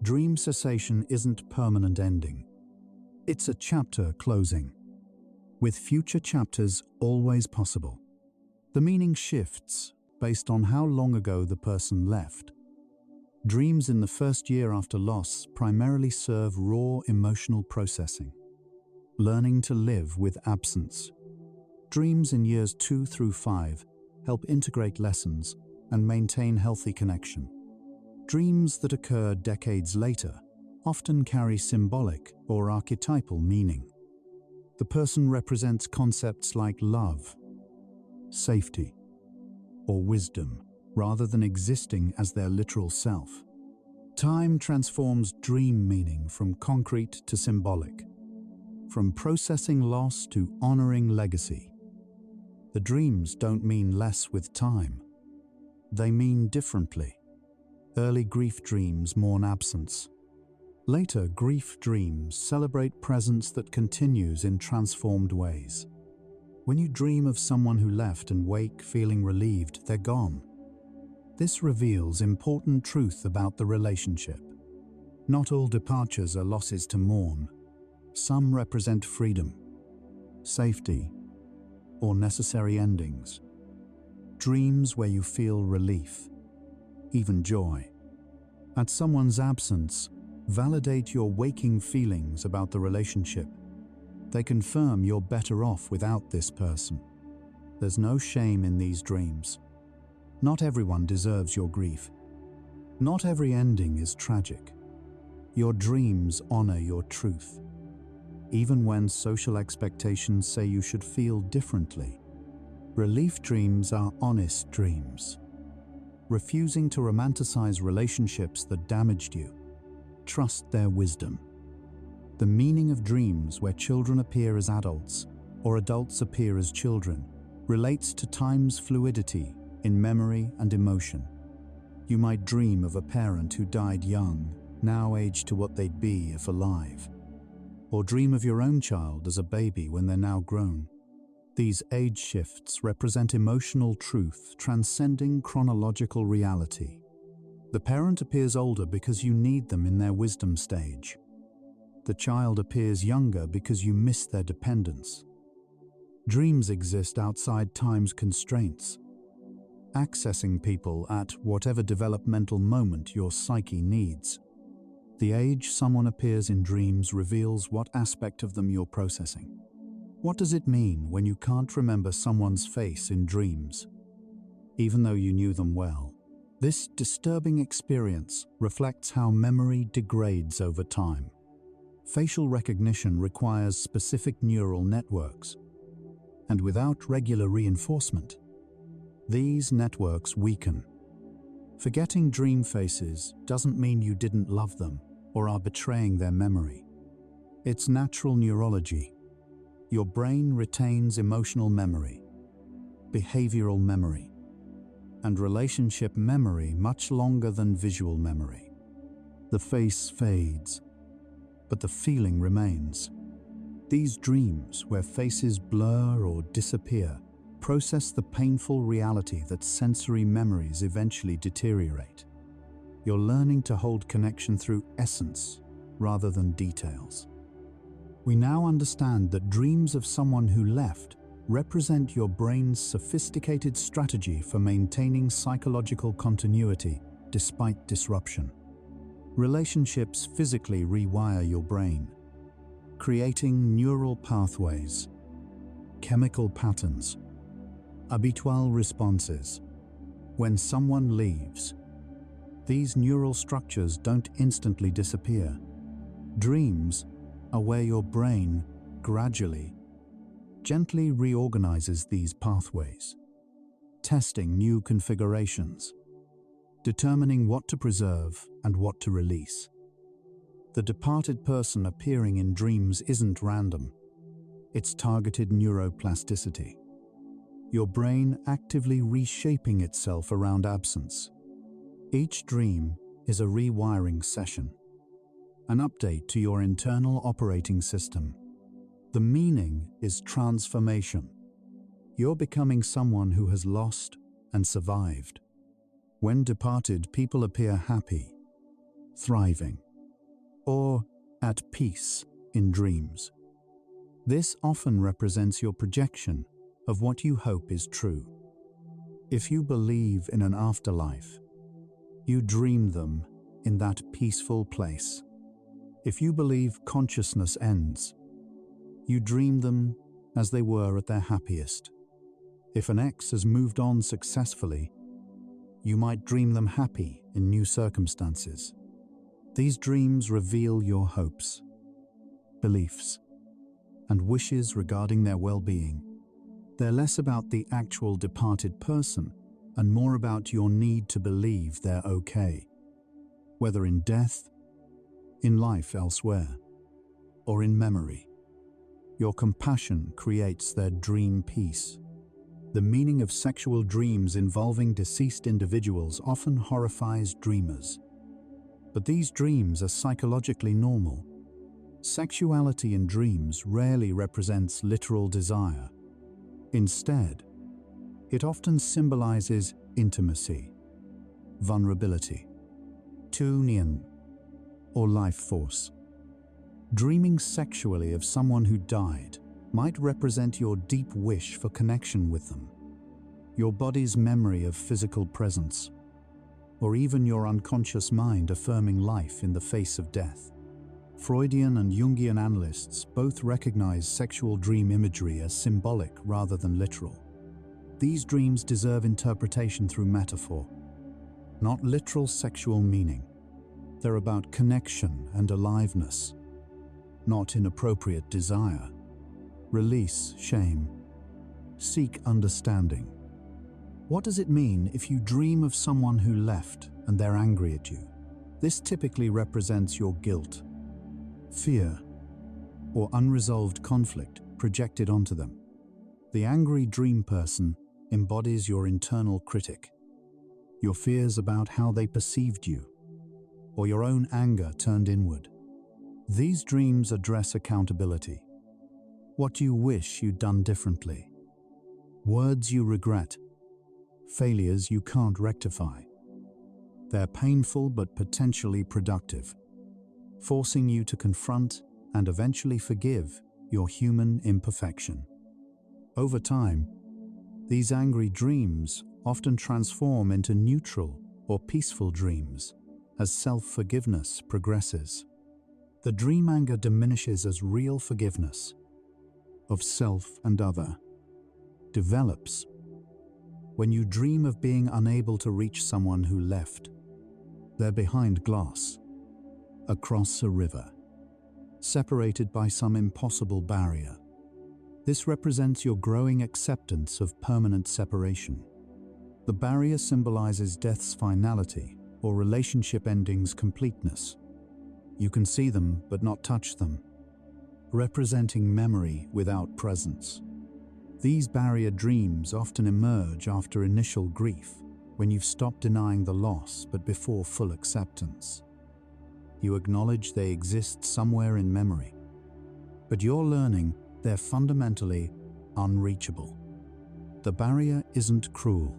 Dream cessation isn't permanent ending. It's a chapter closing, with future chapters always possible. The meaning shifts based on how long ago the person left. Dreams in the first year after loss primarily serve raw emotional processing, learning to live with absence. Dreams in years 2 through 5 help integrate lessons and maintain healthy connection. Dreams that occur decades later often carry symbolic or archetypal meaning. The person represents concepts like love, safety, or wisdom, rather than existing as their literal self. Time transforms dream meaning from concrete to symbolic, from processing loss to honoring legacy. The dreams don't mean less with time. They mean differently. Early grief dreams mourn absence. Later grief dreams celebrate presence that continues in transformed ways. When you dream of someone who left and wake feeling relieved they're gone, this reveals important truth about the relationship. Not all departures are losses to mourn. Some represent freedom, safety, or necessary endings. Dreams where you feel relief, even joy, at someone's absence, validate your waking feelings about the relationship. They confirm you're better off without this person. There's no shame in these dreams. Not everyone deserves your grief. Not every ending is tragic. Your dreams honor your truth, even when social expectations say you should feel differently. Relief dreams are honest dreams, refusing to romanticize relationships that damaged you. Trust their wisdom. The meaning of dreams where children appear as adults or adults appear as children relates to time's fluidity in memory and emotion. You might dream of a parent who died young, now aged to what they'd be if alive. Or dream of your own child as a baby when they're now grown. These age shifts represent emotional truth transcending chronological reality. The parent appears older because you need them in their wisdom stage. The child appears younger because you miss their dependence. Dreams exist outside time's constraints, accessing people at whatever developmental moment your psyche needs. The age someone appears in dreams reveals what aspect of them you're processing. What does it mean when you can't remember someone's face in dreams, even though you knew them well? This disturbing experience reflects how memory degrades over time. Facial recognition requires specific neural networks, and without regular reinforcement, these networks weaken. Forgetting dream faces doesn't mean you didn't love them or are betraying their memory. It's natural neurology. Your brain retains emotional memory, behavioral memory, and relationship memory much longer than visual memory. The face fades, but the feeling remains. These dreams, where faces blur or disappear, process the painful reality that sensory memories eventually deteriorate. You're learning to hold connection through essence rather than details. We now understand that dreams of someone who left represent your brain's sophisticated strategy for maintaining psychological continuity despite disruption. Relationships physically rewire your brain, creating neural pathways, chemical patterns, habitual responses. When someone leaves, these neural structures don't instantly disappear. Dreams are where your brain gradually, gently reorganizes these pathways, testing new configurations, determining what to preserve and what to release. The departed person appearing in dreams isn't random. It's targeted neuroplasticity. Your brain actively reshaping itself around absence. Each dream is a rewiring session, an update to your internal operating system. The meaning is transformation. You're becoming someone who has lost and survived. When departed, people appear happy, thriving, or at peace in dreams. This often represents your projection of what you hope is true. If you believe in an afterlife, you dream them in that peaceful place. If you believe consciousness ends, you dream them as they were at their happiest. If an ex has moved on successfully, you might dream them happy in new circumstances. These dreams reveal your hopes, beliefs, and wishes regarding their well-being. They're less about the actual departed person and more about your need to believe they're okay, whether in death, in life elsewhere, or in memory. Your compassion creates their dream peace. The meaning of sexual dreams involving deceased individuals often horrifies dreamers. But these dreams are psychologically normal. Sexuality in dreams rarely represents literal desire. Instead, it often symbolizes intimacy, vulnerability, tune-in, or life force. Dreaming sexually of someone who died might represent your deep wish for connection with them, your body's memory of physical presence, or even your unconscious mind affirming life in the face of death. Freudian and Jungian analysts both recognize sexual dream imagery as symbolic rather than literal. These dreams deserve interpretation through metaphor, not literal sexual meaning. They're about connection and aliveness, not inappropriate desire. Release shame. Seek understanding. What does it mean if you dream of someone who left and they're angry at you? This typically represents your guilt, fear, or unresolved conflict projected onto them. The angry dream person embodies your internal critic, your fears about how they perceived you, or your own anger turned inward. These dreams address accountability, what you wish you'd done differently, words you regret, failures you can't rectify. They're painful but potentially productive, forcing you to confront and eventually forgive your human imperfection. Over time, these angry dreams often transform into neutral or peaceful dreams as self-forgiveness progresses. The dream anger diminishes as real forgiveness, of self and other, develops when you dream of being unable to reach someone who left. They're behind glass, across a river, separated by some impossible barrier. This represents your growing acceptance of permanent separation. The barrier symbolizes death's finality or relationship ending's completeness. You can see them but not touch them, representing memory without presence. These barrier dreams often emerge after initial grief, when you've stopped denying the loss but before full acceptance. You acknowledge they exist somewhere in memory, but you're learning they're fundamentally unreachable. The barrier isn't cruel,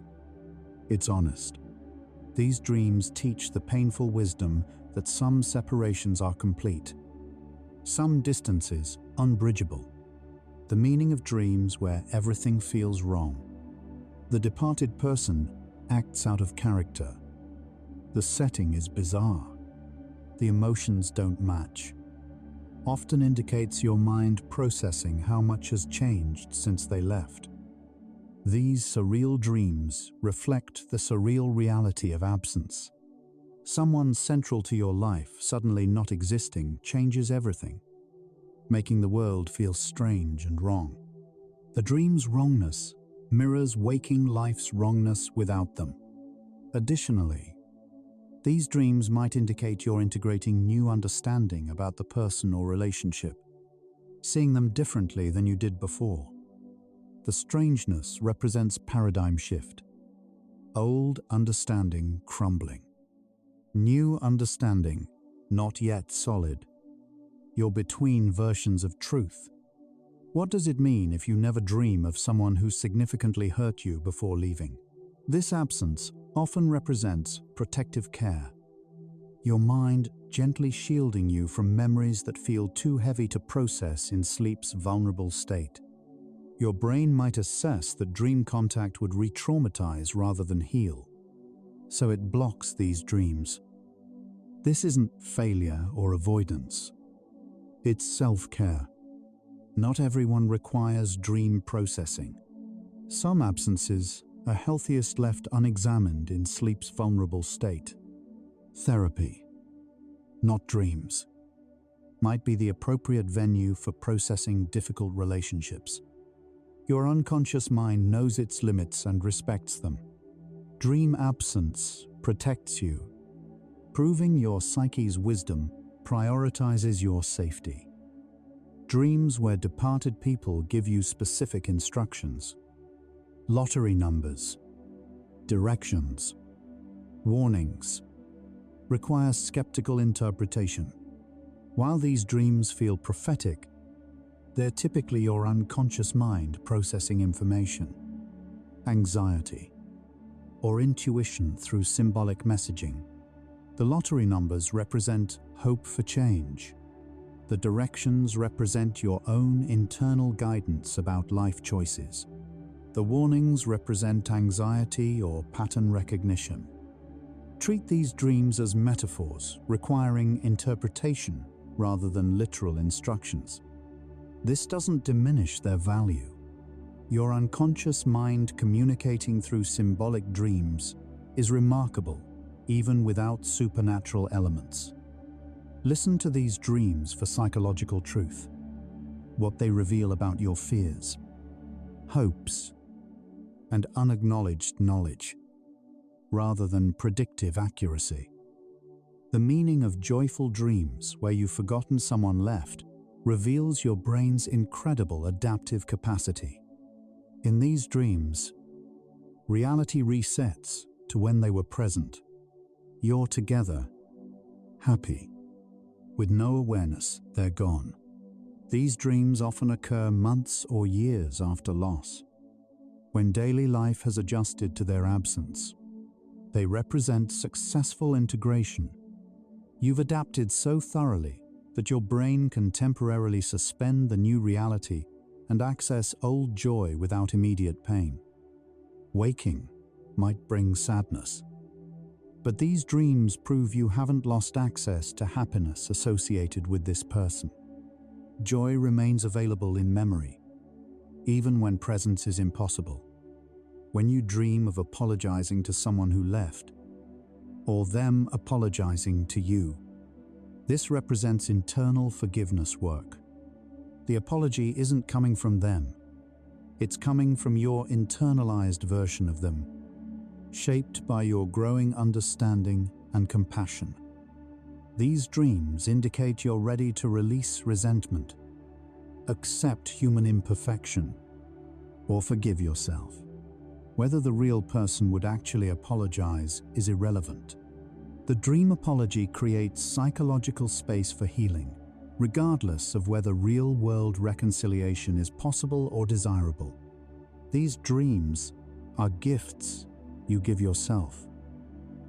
it's honest. These dreams teach the painful wisdom that some separations are complete, some distances unbridgeable. The meaning of dreams where everything feels wrong. The departed person acts out of character. The setting is bizarre. The emotions don't match. Often indicates your mind processing how much has changed since they left. These surreal dreams reflect the surreal reality of absence. Someone central to your life suddenly not existing changes everything, making the world feel strange and wrong. The dream's wrongness mirrors waking life's wrongness without them. Additionally, these dreams might indicate you're integrating new understanding about the person or relationship, seeing them differently than you did before. The strangeness represents paradigm shift. Old understanding crumbling. New understanding not yet solid. You're between versions of truth. What does it mean if you never dream of someone who significantly hurt you before leaving? This absence often represents protective care. Your mind gently shielding you from memories that feel too heavy to process in sleep's vulnerable state. Your brain might assess that dream contact would re-traumatize rather than heal, so it blocks these dreams. This isn't failure or avoidance. It's self-care. Not everyone requires dream processing. Some absences are healthiest left unexamined in sleep's vulnerable state. Therapy, not dreams, might be the appropriate venue for processing difficult relationships. Your unconscious mind knows its limits and respects them. Dream absence protects you, proving your psyche's wisdom prioritizes your safety. Dreams where departed people give you specific instructions. Lottery numbers, directions, warnings, require skeptical interpretation. While these dreams feel prophetic, they're typically your unconscious mind processing information, anxiety, or intuition through symbolic messaging. The lottery numbers represent hope for change. The directions represent your own internal guidance about life choices. The warnings represent anxiety or pattern recognition. Treat these dreams as metaphors, requiring interpretation rather than literal instructions. This doesn't diminish their value. Your unconscious mind communicating through symbolic dreams is remarkable, even without supernatural elements. Listen to these dreams for psychological truth, what they reveal about your fears, hopes, and unacknowledged knowledge, rather than predictive accuracy. The meaning of joyful dreams where you've forgotten someone left reveals your brain's incredible adaptive capacity. In these dreams, reality resets to when they were present. You're together, happy, with no awareness they're gone. These dreams often occur months or years after loss, when daily life has adjusted to their absence. They represent successful integration. You've adapted so thoroughly that your brain can temporarily suspend the new reality and access old joy without immediate pain. Waking might bring sadness, but these dreams prove you haven't lost access to happiness associated with this person. Joy remains available in memory, even when presence is impossible. When you dream of apologizing to someone who left, or them apologizing to you, this represents internal forgiveness work. The apology isn't coming from them. It's coming from your internalized version of them, shaped by your growing understanding and compassion. These dreams indicate you're ready to release resentment, accept human imperfection, or forgive yourself. Whether the real person would actually apologize is irrelevant. The dream apology creates psychological space for healing, regardless of whether real-world reconciliation is possible or desirable. These dreams are gifts you give yourself,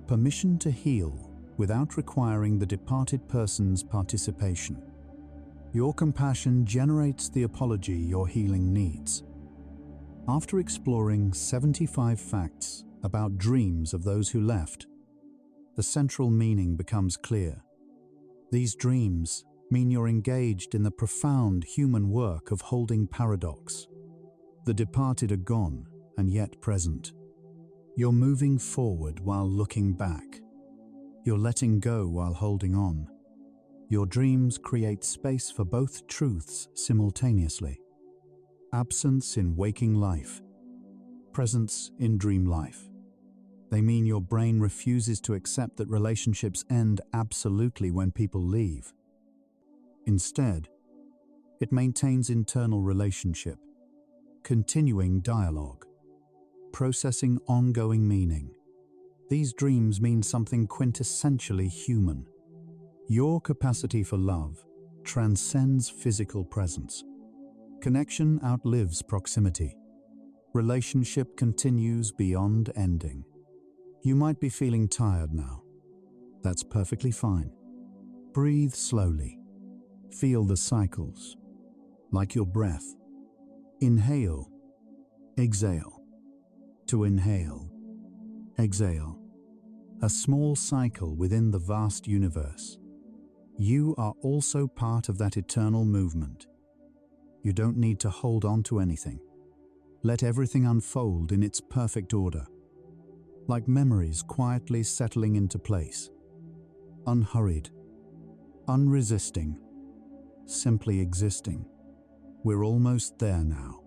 permission to heal without requiring the departed person's participation. Your compassion generates the apology your healing needs. After exploring 75 facts about dreams of those who left, the central meaning becomes clear. These dreams mean you're engaged in the profound human work of holding paradox. The departed are gone and yet present. You're moving forward while looking back. You're letting go while holding on. Your dreams create space for both truths simultaneously. Absence in waking life, presence in dream life. They mean your brain refuses to accept that relationships end absolutely when people leave. Instead, it maintains internal relationship, continuing dialogue, processing ongoing meaning. These dreams mean something quintessentially human. Your capacity for love transcends physical presence. Connection outlives proximity. Relationship continues beyond ending. You might be feeling tired now. That's perfectly fine. Breathe slowly. Feel the cycles, like your breath. Inhale, exhale. To inhale, exhale. A small cycle within the vast universe. You are also part of that eternal movement. You don't need to hold on to anything. Let everything unfold in its perfect order, like memories quietly settling into place. Unhurried, unresisting, simply existing. We're almost there now.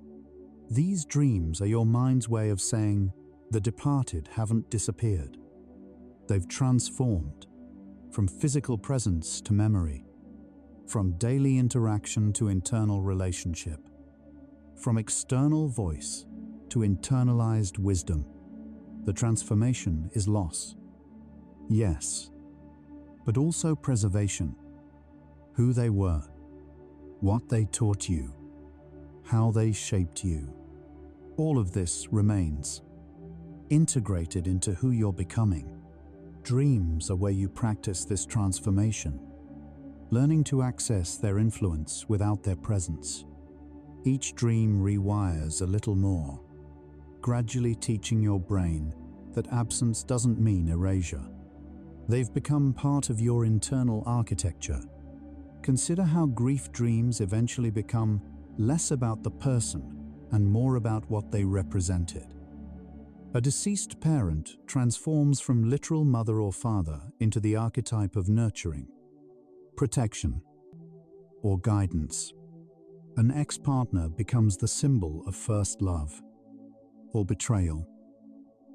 These dreams are your mind's way of saying, the departed haven't disappeared. They've transformed, from physical presence to memory, from daily interaction to internal relationship, from external voice to internalized wisdom. The transformation is loss. Yes, but also preservation. Who they were, what they taught you, how they shaped you. All of this remains, integrated into who you're becoming. Dreams are where you practice this transformation, learning to access their influence without their presence. Each dream rewires a little more, gradually teaching your brain that absence doesn't mean erasure. They've become part of your internal architecture. Consider how grief dreams eventually become less about the person and more about what they represented. A deceased parent transforms from literal mother or father into the archetype of nurturing, protection, or guidance. An ex-partner becomes the symbol of first love, or betrayal,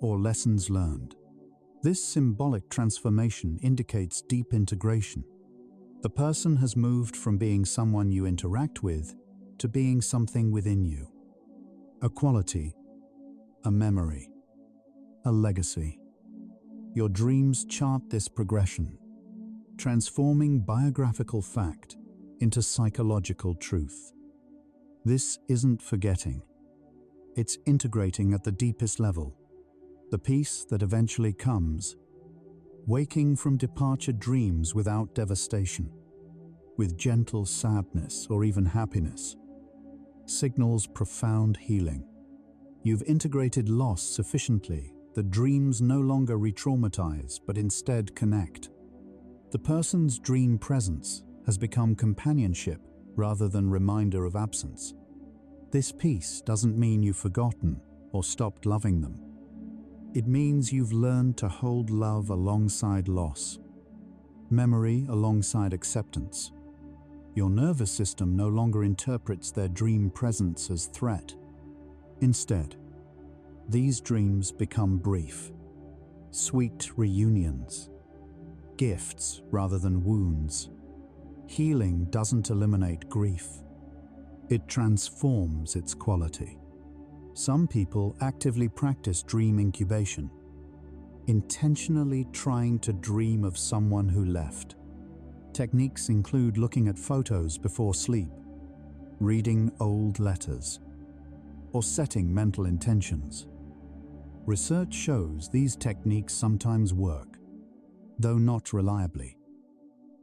or lessons learned. This symbolic transformation indicates deep integration. The person has moved from being someone you interact with to being something within you. A quality, a memory, a legacy. Your dreams chart this progression, transforming biographical fact into psychological truth. This isn't forgetting. It's integrating at the deepest level, the peace that eventually comes, waking from departure dreams without devastation, with gentle sadness or even happiness, signals profound healing. You've integrated loss sufficiently that dreams no longer re-traumatize but instead connect. The person's dream presence has become companionship rather than reminder of absence. This peace doesn't mean you've forgotten or stopped loving them. It means you've learned to hold love alongside loss, memory alongside acceptance. Your nervous system no longer interprets their dream presence as threat. Instead, these dreams become brief, sweet reunions, gifts rather than wounds. Healing doesn't eliminate grief. It transforms its quality. Some people actively practice dream incubation, intentionally trying to dream of someone who left. Techniques include looking at photos before sleep, reading old letters, or setting mental intentions. Research shows these techniques sometimes work, though not reliably.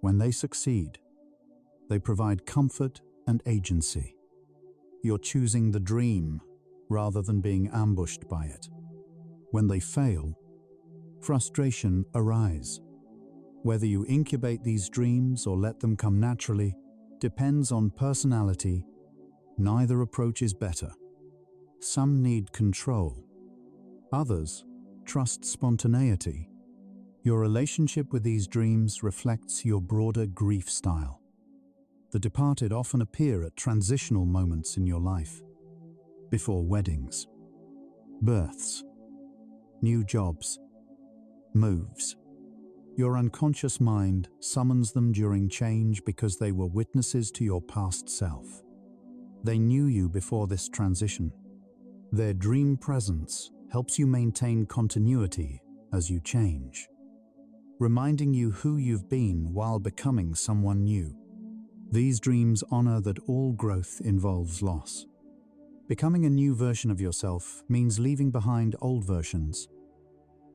When they succeed, they provide comfort and agency. You're choosing the dream rather than being ambushed by it. When they fail, frustration arises. Whether you incubate these dreams or let them come naturally depends on personality. Neither approach is better. Some need control. Others trust spontaneity. Your relationship with these dreams reflects your broader grief style. The departed often appear at transitional moments in your life. Before weddings, births, new jobs, moves. Your unconscious mind summons them during change because they were witnesses to your past self. They knew you before this transition. Their dream presence helps you maintain continuity as you change, reminding you who you've been while becoming someone new. These dreams honor that all growth involves loss. Becoming a new version of yourself means leaving behind old versions.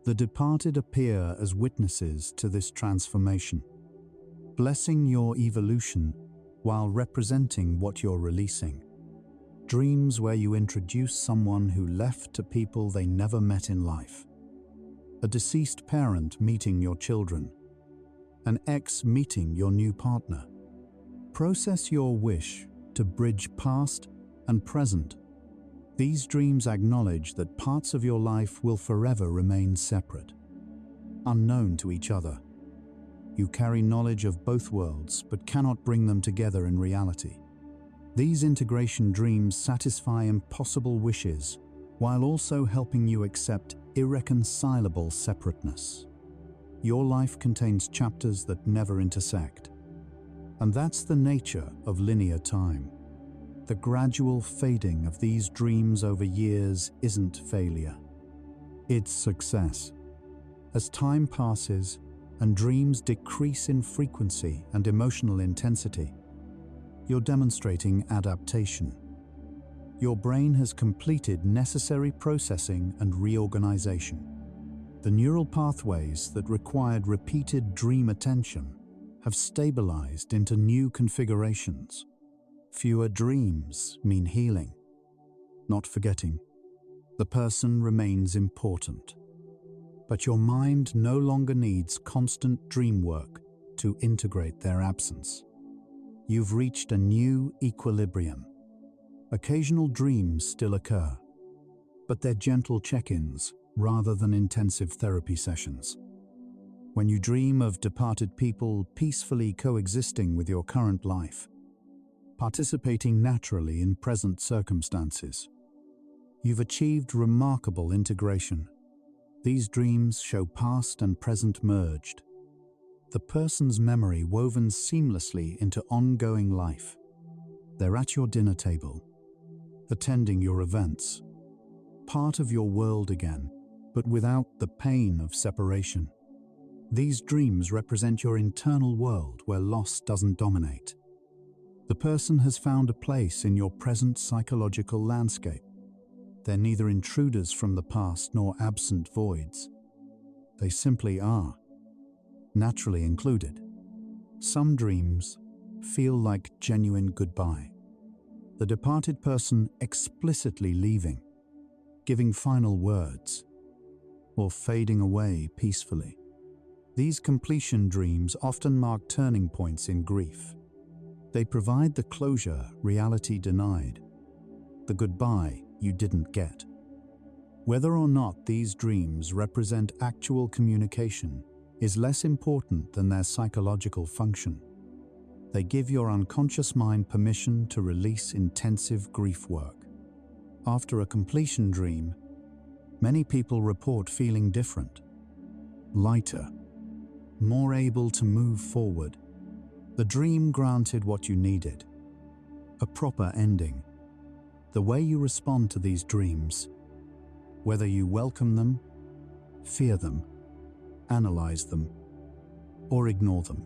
The departed appear as witnesses to this transformation, blessing your evolution while representing what you're releasing. Dreams where you introduce someone who left to people they never met in life. A deceased parent meeting your children. An ex meeting your new partner. Process your wish to bridge past and present. These dreams acknowledge that parts of your life will forever remain separate, unknown to each other. You carry knowledge of both worlds but cannot bring them together in reality. These integration dreams satisfy impossible wishes while also helping you accept irreconcilable separateness. Your life contains chapters that never intersect. And that's the nature of linear time. The gradual fading of these dreams over years isn't failure. It's success. As time passes and dreams decrease in frequency and emotional intensity, you're demonstrating adaptation. Your brain has completed necessary processing and reorganization. The neural pathways that required repeated dream attention have stabilized into new configurations. Fewer dreams mean healing, not forgetting. The person remains important, but your mind no longer needs constant dream work to integrate their absence. You've reached a new equilibrium. Occasional dreams still occur, but they're gentle check-ins rather than intensive therapy sessions. When you dream of departed people peacefully coexisting with your current life, participating naturally in present circumstances, you've achieved remarkable integration. These dreams show past and present merged. The person's memory woven seamlessly into ongoing life. They're at your dinner table, attending your events, part of your world again, but without the pain of separation. These dreams represent your internal world where loss doesn't dominate. The person has found a place in your present psychological landscape. They're neither intruders from the past nor absent voids. They simply are, naturally included. Some dreams feel like genuine goodbye. The departed person explicitly leaving, giving final words, or fading away peacefully. These completion dreams often mark turning points in grief. They provide the closure reality denied. the goodbye you didn't get. Whether or not these dreams represent actual communication is less important than their psychological function. They give your unconscious mind permission to release intensive grief work. After a completion dream, many people report feeling different, lighter, more able to move forward. The dream granted what you needed, a proper ending. The way you respond to these dreams, whether you welcome them, fear them, analyze them, or ignore them,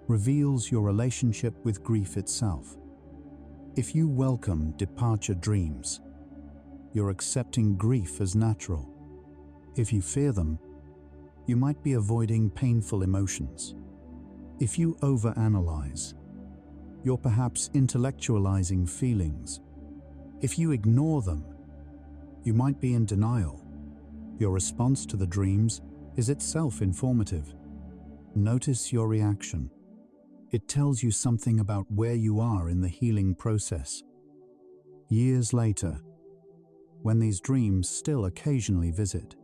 reveals your relationship with grief itself. If you welcome departure dreams, you're accepting grief as natural. If you fear them, you might be avoiding painful emotions. If you overanalyze, you're perhaps intellectualizing feelings. If you ignore them, you might be in denial. Your response to the dreams is itself informative. Notice your reaction. It tells you something about where you are in the healing process. Years later, when these dreams still occasionally visit,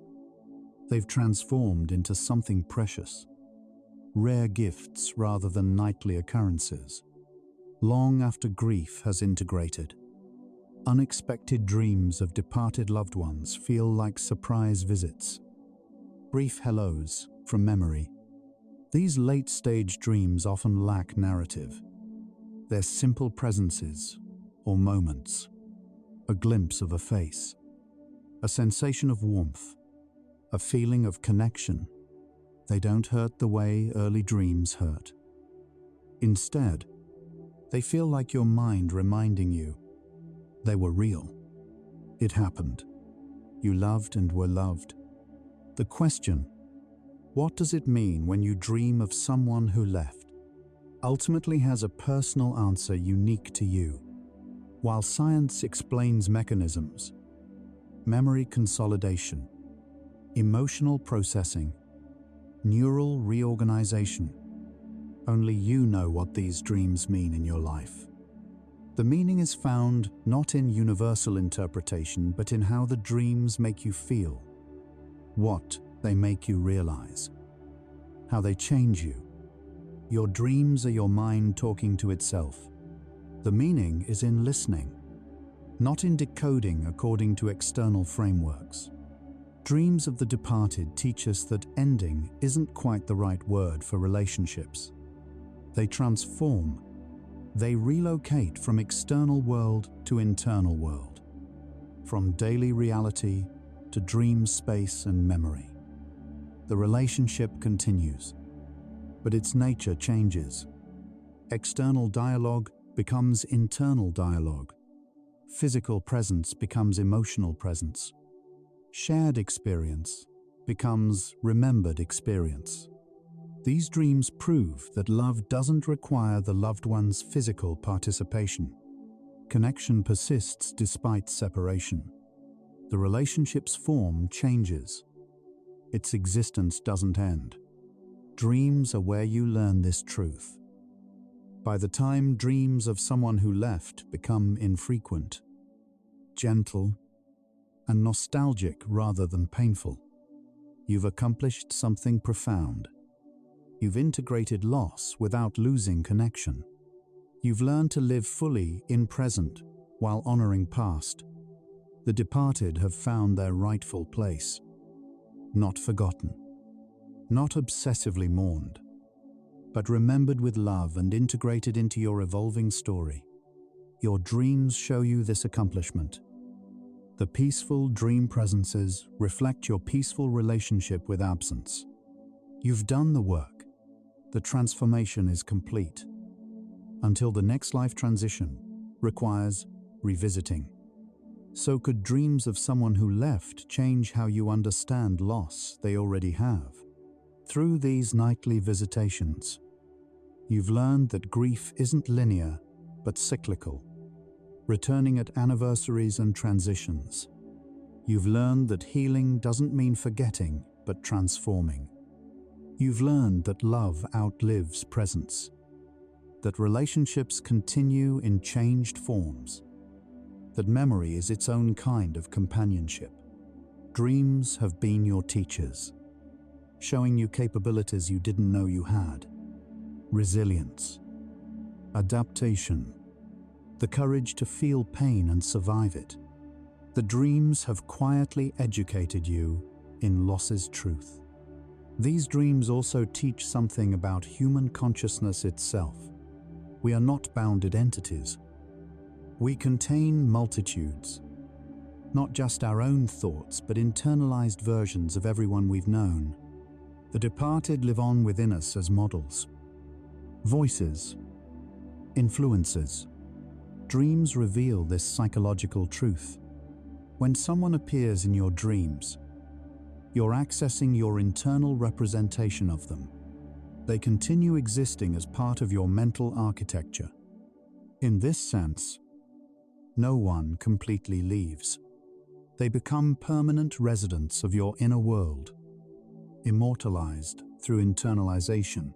they've transformed into something precious, rare gifts rather than nightly occurrences. Long after grief has integrated, unexpected dreams of departed loved ones feel like surprise visits, brief hellos from memory. These late-stage dreams often lack narrative. They're simple presences or moments, a glimpse of a face, a sensation of warmth, a feeling of connection. They don't hurt the way early dreams hurt. Instead, they feel like your mind reminding you they were real. It happened. You loved and were loved. The question, what does it mean when you dream of someone who left, ultimately has a personal answer unique to you. While science explains mechanisms, memory consolidation, emotional processing, neural reorganization, only you know what these dreams mean in your life. The meaning is found not in universal interpretation, but in how the dreams make you feel, what they make you realize, how they change you. Your dreams are your mind talking to itself. The meaning is in listening, not in decoding according to external frameworks. Dreams of the departed teach us that ending isn't quite the right word for relationships. They transform. They relocate from external world to internal world, from daily reality to dream space and memory. The relationship continues, but its nature changes. External dialogue becomes internal dialogue. Physical presence becomes emotional presence. Shared experience becomes remembered experience. These dreams prove that love doesn't require the loved one's physical participation. Connection persists despite separation. The relationship's form changes. Its existence doesn't end. Dreams are where you learn this truth. By the time dreams of someone who left become infrequent, gentle, and nostalgic rather than painful, you've accomplished something profound. You've integrated loss without losing connection. You've learned to live fully in present while honoring past. The departed have found their rightful place, not forgotten, not obsessively mourned, but remembered with love and integrated into your evolving story. Your dreams show you this accomplishment. The peaceful dream presences reflect your peaceful relationship with absence. You've done the work. The transformation is complete. Until the next life transition requires revisiting. So could dreams of someone who left change how you understand loss they already have? Through these nightly visitations, you've learned that grief isn't linear, but cyclical, returning at anniversaries and transitions. You've learned that healing doesn't mean forgetting, but transforming. You've learned that love outlives presence, that relationships continue in changed forms. that memory is its own kind of companionship. Dreams have been your teachers, showing you capabilities you didn't know you had. Resilience, adaptation, the courage to feel pain and survive it. The dreams have quietly educated you in loss's truth. These dreams also teach something about human consciousness itself. We are not bounded entities. We contain multitudes, not just our own thoughts, but internalized versions of everyone we've known. The departed live on within us as models, voices, influences. Dreams reveal this psychological truth. When someone appears in your dreams, you're accessing your internal representation of them. They continue existing as part of your mental architecture. In this sense, no one completely leaves. They become permanent residents of your inner world, immortalized through internalization.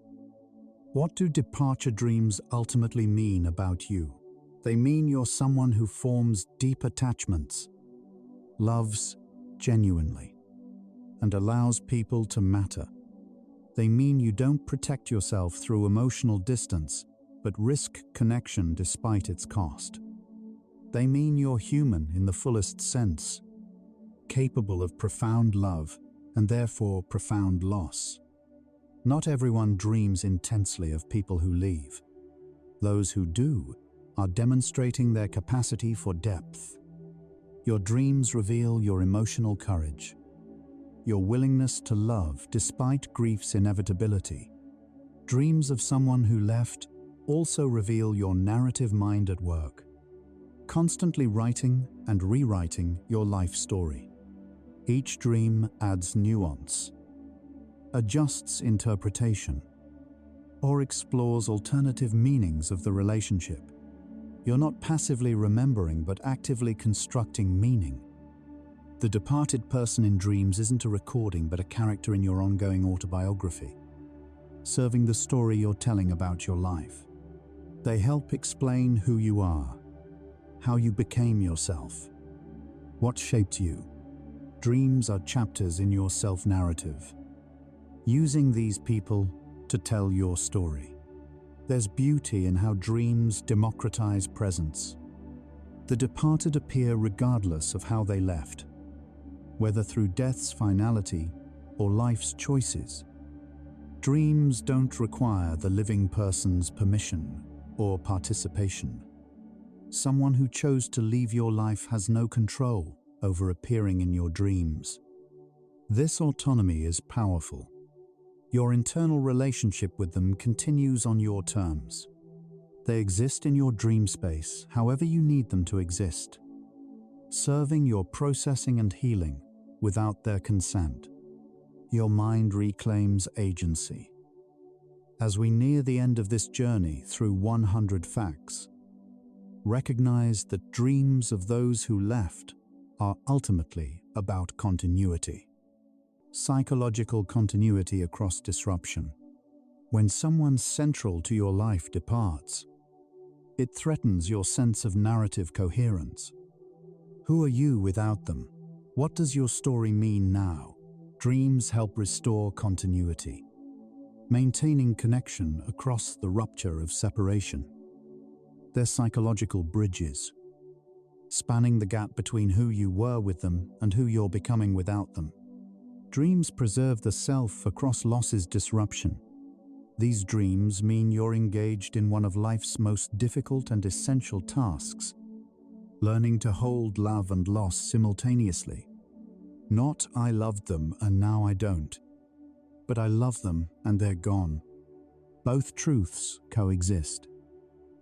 What do departure dreams ultimately mean about you? They mean you're someone who forms deep attachments, loves genuinely, and allows people to matter. They mean you don't protect yourself through emotional distance, but risk connection despite its cost. They mean you're human in the fullest sense, capable of profound love and therefore profound loss. Not everyone dreams intensely of people who leave. Those who do are demonstrating their capacity for depth. Your dreams reveal your emotional courage, your willingness to love despite grief's inevitability. Dreams of someone who left also reveal your narrative mind at work, constantly writing and rewriting your life story. Each dream adds nuance, adjusts interpretation, or explores alternative meanings of the relationship. You're not passively remembering, but actively constructing meaning. The departed person in dreams isn't a recording, but a character in your ongoing autobiography, serving the story you're telling about your life. They help explain who you are, how you became yourself, what shaped you. Dreams are chapters in your self-narrative, using these people to tell your story. There's beauty in how dreams democratize presence. The departed appear regardless of how they left, whether through death's finality or life's choices. Dreams don't require the living person's permission or participation. Someone who chose to leave your life has no control over appearing in your dreams. This autonomy is powerful. Your internal relationship with them continues on your terms. They exist in your dream space however you need them to exist, serving your processing and healing without their consent. Your mind reclaims agency. As we near the end of this journey through 100 facts, recognize that dreams of those who left are ultimately about continuity. Psychological continuity across disruption. When someone central to your life departs, it threatens your sense of narrative coherence. Who are you without them? What does your story mean now? Dreams help restore continuity, maintaining connection across the rupture of separation. They're psychological bridges, spanning the gap between who you were with them and who you're becoming without them. Dreams preserve the self across loss's disruption. These dreams mean you're engaged in one of life's most difficult and essential tasks, learning to hold love and loss simultaneously. Not I loved them and now I don't, but I love them and they're gone. Both truths coexist.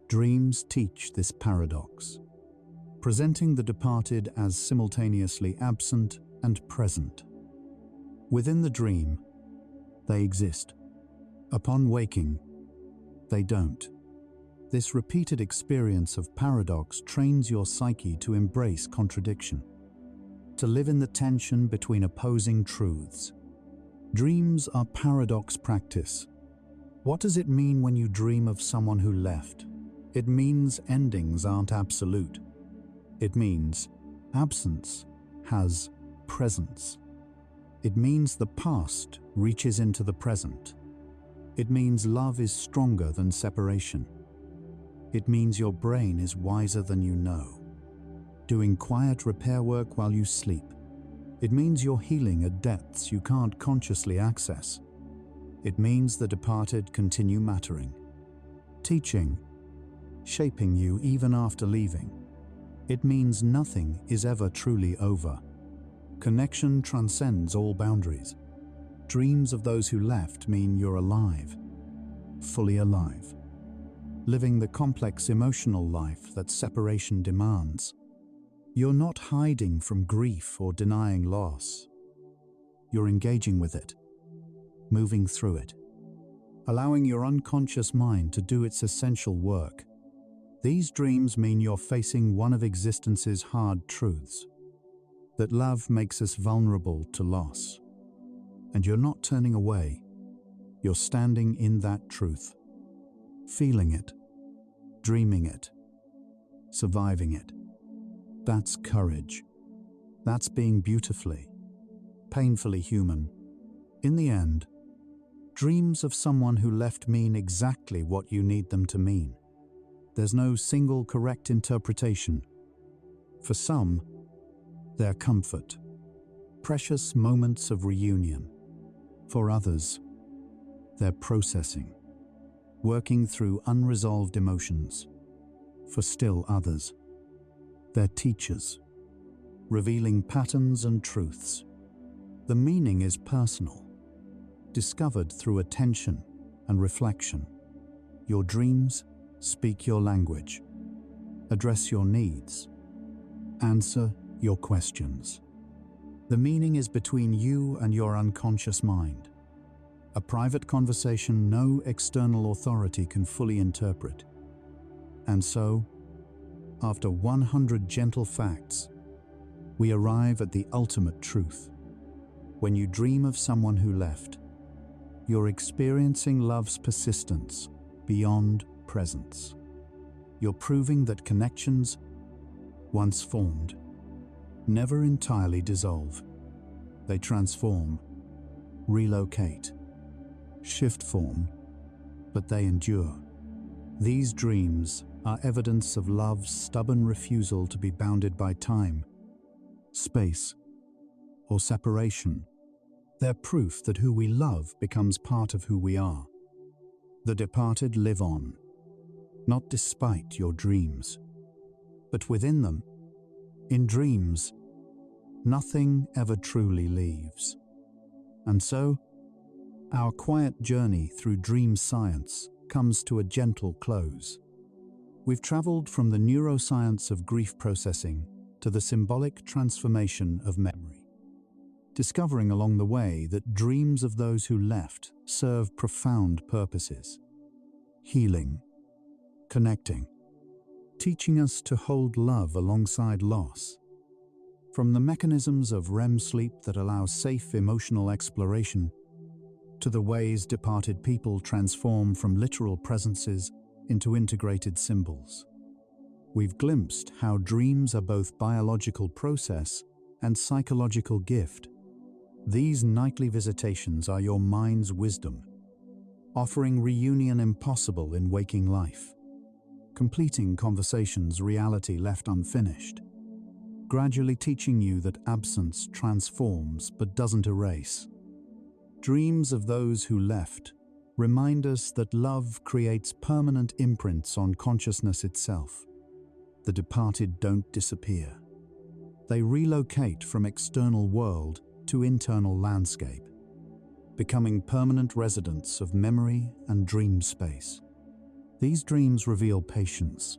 Dreams teach this paradox, presenting the departed as simultaneously absent and present. Within the dream, they exist. Upon waking, they don't. This repeated experience of paradox trains your psyche to embrace contradiction, to live in the tension between opposing truths. Dreams are paradox practice. What does it mean when you dream of someone who left? It means endings aren't absolute. It means absence has presence. It means the past reaches into the present. It means love is stronger than separation. It means your brain is wiser than you know, doing quiet repair work while you sleep. It means you're healing at depths you can't consciously access. It means the departed continue mattering, teaching, shaping you even after leaving. It means nothing is ever truly over. Connection transcends all boundaries. Dreams of those who left mean you're alive, fully alive, living the complex emotional life that separation demands. You're not hiding from grief or denying loss. You're engaging with it, moving through it, allowing your unconscious mind to do its essential work. These dreams mean you're facing one of existence's hard truths, that love makes us vulnerable to loss. And you're not turning away. You're standing in that truth, feeling it, dreaming it, surviving it. That's courage. That's being beautifully, painfully human. In the end, dreams of someone who left mean exactly what you need them to mean. There's no single correct interpretation. For some, they're comfort, precious moments of reunion. For others, they're processing, working through unresolved emotions. For still others, they're teachers, revealing patterns and truths. The meaning is personal, discovered through attention and reflection. Your dreams speak your language, address your needs, answer your questions. The meaning is between you and your unconscious mind, a private conversation no external authority can fully interpret. And so, after 100 gentle facts, we arrive at the ultimate truth. When you dream of someone who left, you're experiencing love's persistence beyond presence. You're proving that connections, once formed, never entirely dissolve. They transform, relocate, shift form, but they endure. These dreams are evidence of love's stubborn refusal to be bounded by time, space, or separation. They're proof that who we love becomes part of who we are. The departed live on, not despite your dreams, but within them. In dreams, nothing ever truly leaves. And so, our quiet journey through dream science comes to a gentle close. We've traveled from the neuroscience of grief processing to the symbolic transformation of memory, discovering along the way that dreams of those who left serve profound purposes: healing, connecting, teaching us to hold love alongside loss. From the mechanisms of REM sleep that allow safe emotional exploration, to the ways departed people transform from literal presences into integrated symbols. We've glimpsed how dreams are both biological process and psychological gift. These nightly visitations are your mind's wisdom, offering reunion impossible in waking life, completing conversations reality left unfinished, gradually teaching you that absence transforms but doesn't erase. Dreams of those who left remind us that love creates permanent imprints on consciousness itself. The departed don't disappear. They relocate from external world to internal landscape, becoming permanent residents of memory and dream space. These dreams reveal patience,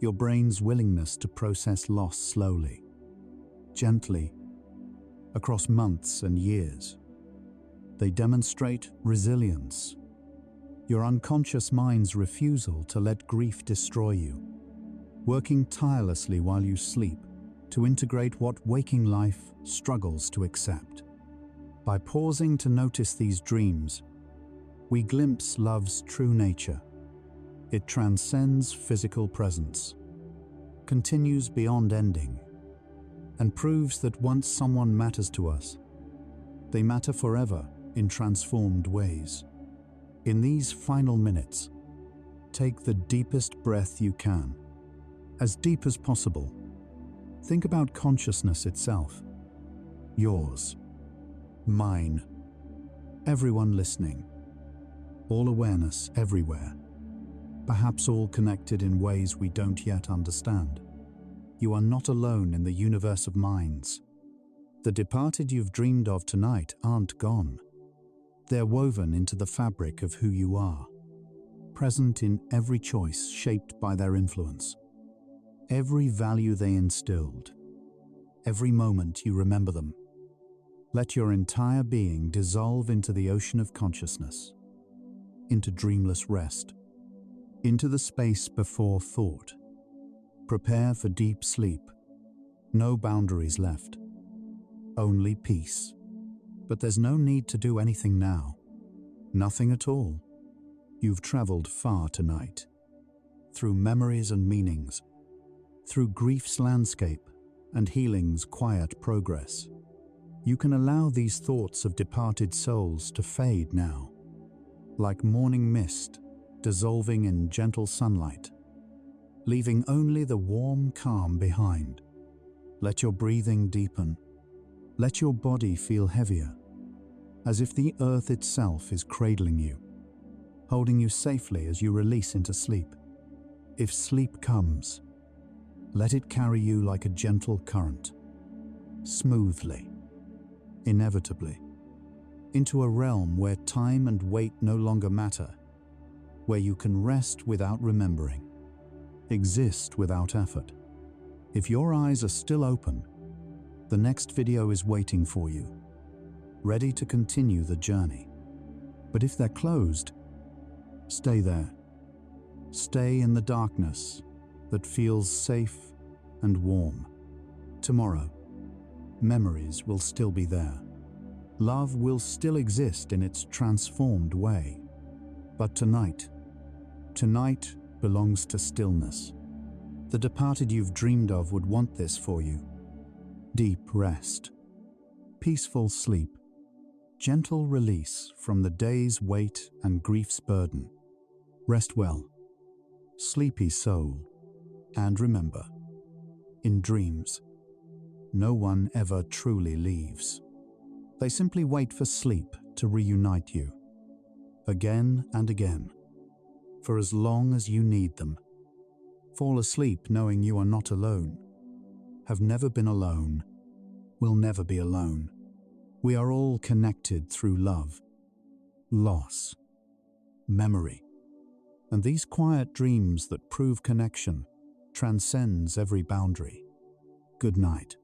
your brain's willingness to process loss slowly, gently, across months and years. They demonstrate resilience, your unconscious mind's refusal to let grief destroy you, working tirelessly while you sleep to integrate what waking life struggles to accept. By pausing to notice these dreams, we glimpse love's true nature. It transcends physical presence. continues beyond ending, and proves that once someone matters to us, they matter forever in transformed ways. In these final minutes, take the deepest breath you can, as deep as possible. Think about consciousness itself. Yours, mine, everyone listening. All awareness everywhere, perhaps all connected in ways we don't yet understand. You are not alone in the universe of minds. The departed you've dreamed of tonight aren't gone. They're woven into the fabric of who you are, present in every choice shaped by their influence, every value they instilled, every moment you remember them. Let your entire being dissolve into the ocean of consciousness, into dreamless rest, into the space before thought. Prepare for deep sleep. No boundaries left. Only peace. But there's no need to do anything now. Nothing at all. You've traveled far tonight. Through memories and meanings. Through grief's landscape and healing's quiet progress. You can allow these thoughts of departed souls to fade now, like morning mist dissolving in gentle sunlight, leaving only the warm calm behind. Let your breathing deepen. Let your body feel heavier, as if the earth itself is cradling you, holding you safely as you release into sleep. If sleep comes, let it carry you like a gentle current, smoothly, inevitably, into a realm where time and weight no longer matter, where you can rest without remembering, exist without effort. If your eyes are still open, the next video is waiting for you, ready to continue the journey. But if they're closed, stay there. Stay in the darkness that feels safe and warm. Tomorrow, memories will still be there. Love will still exist in its transformed way. But tonight belongs to stillness. The departed you've dreamed of would want this for you. Deep rest, peaceful sleep, gentle release from the day's weight and grief's burden. Rest well, sleepy soul, and remember, in dreams, no one ever truly leaves. They simply wait for sleep to reunite you, again and again, for as long as you need them. Fall asleep knowing you are not alone, have never been alone, will never be alone. We are all connected through love, loss, memory, and these quiet dreams that prove connection transcends every boundary. Good night.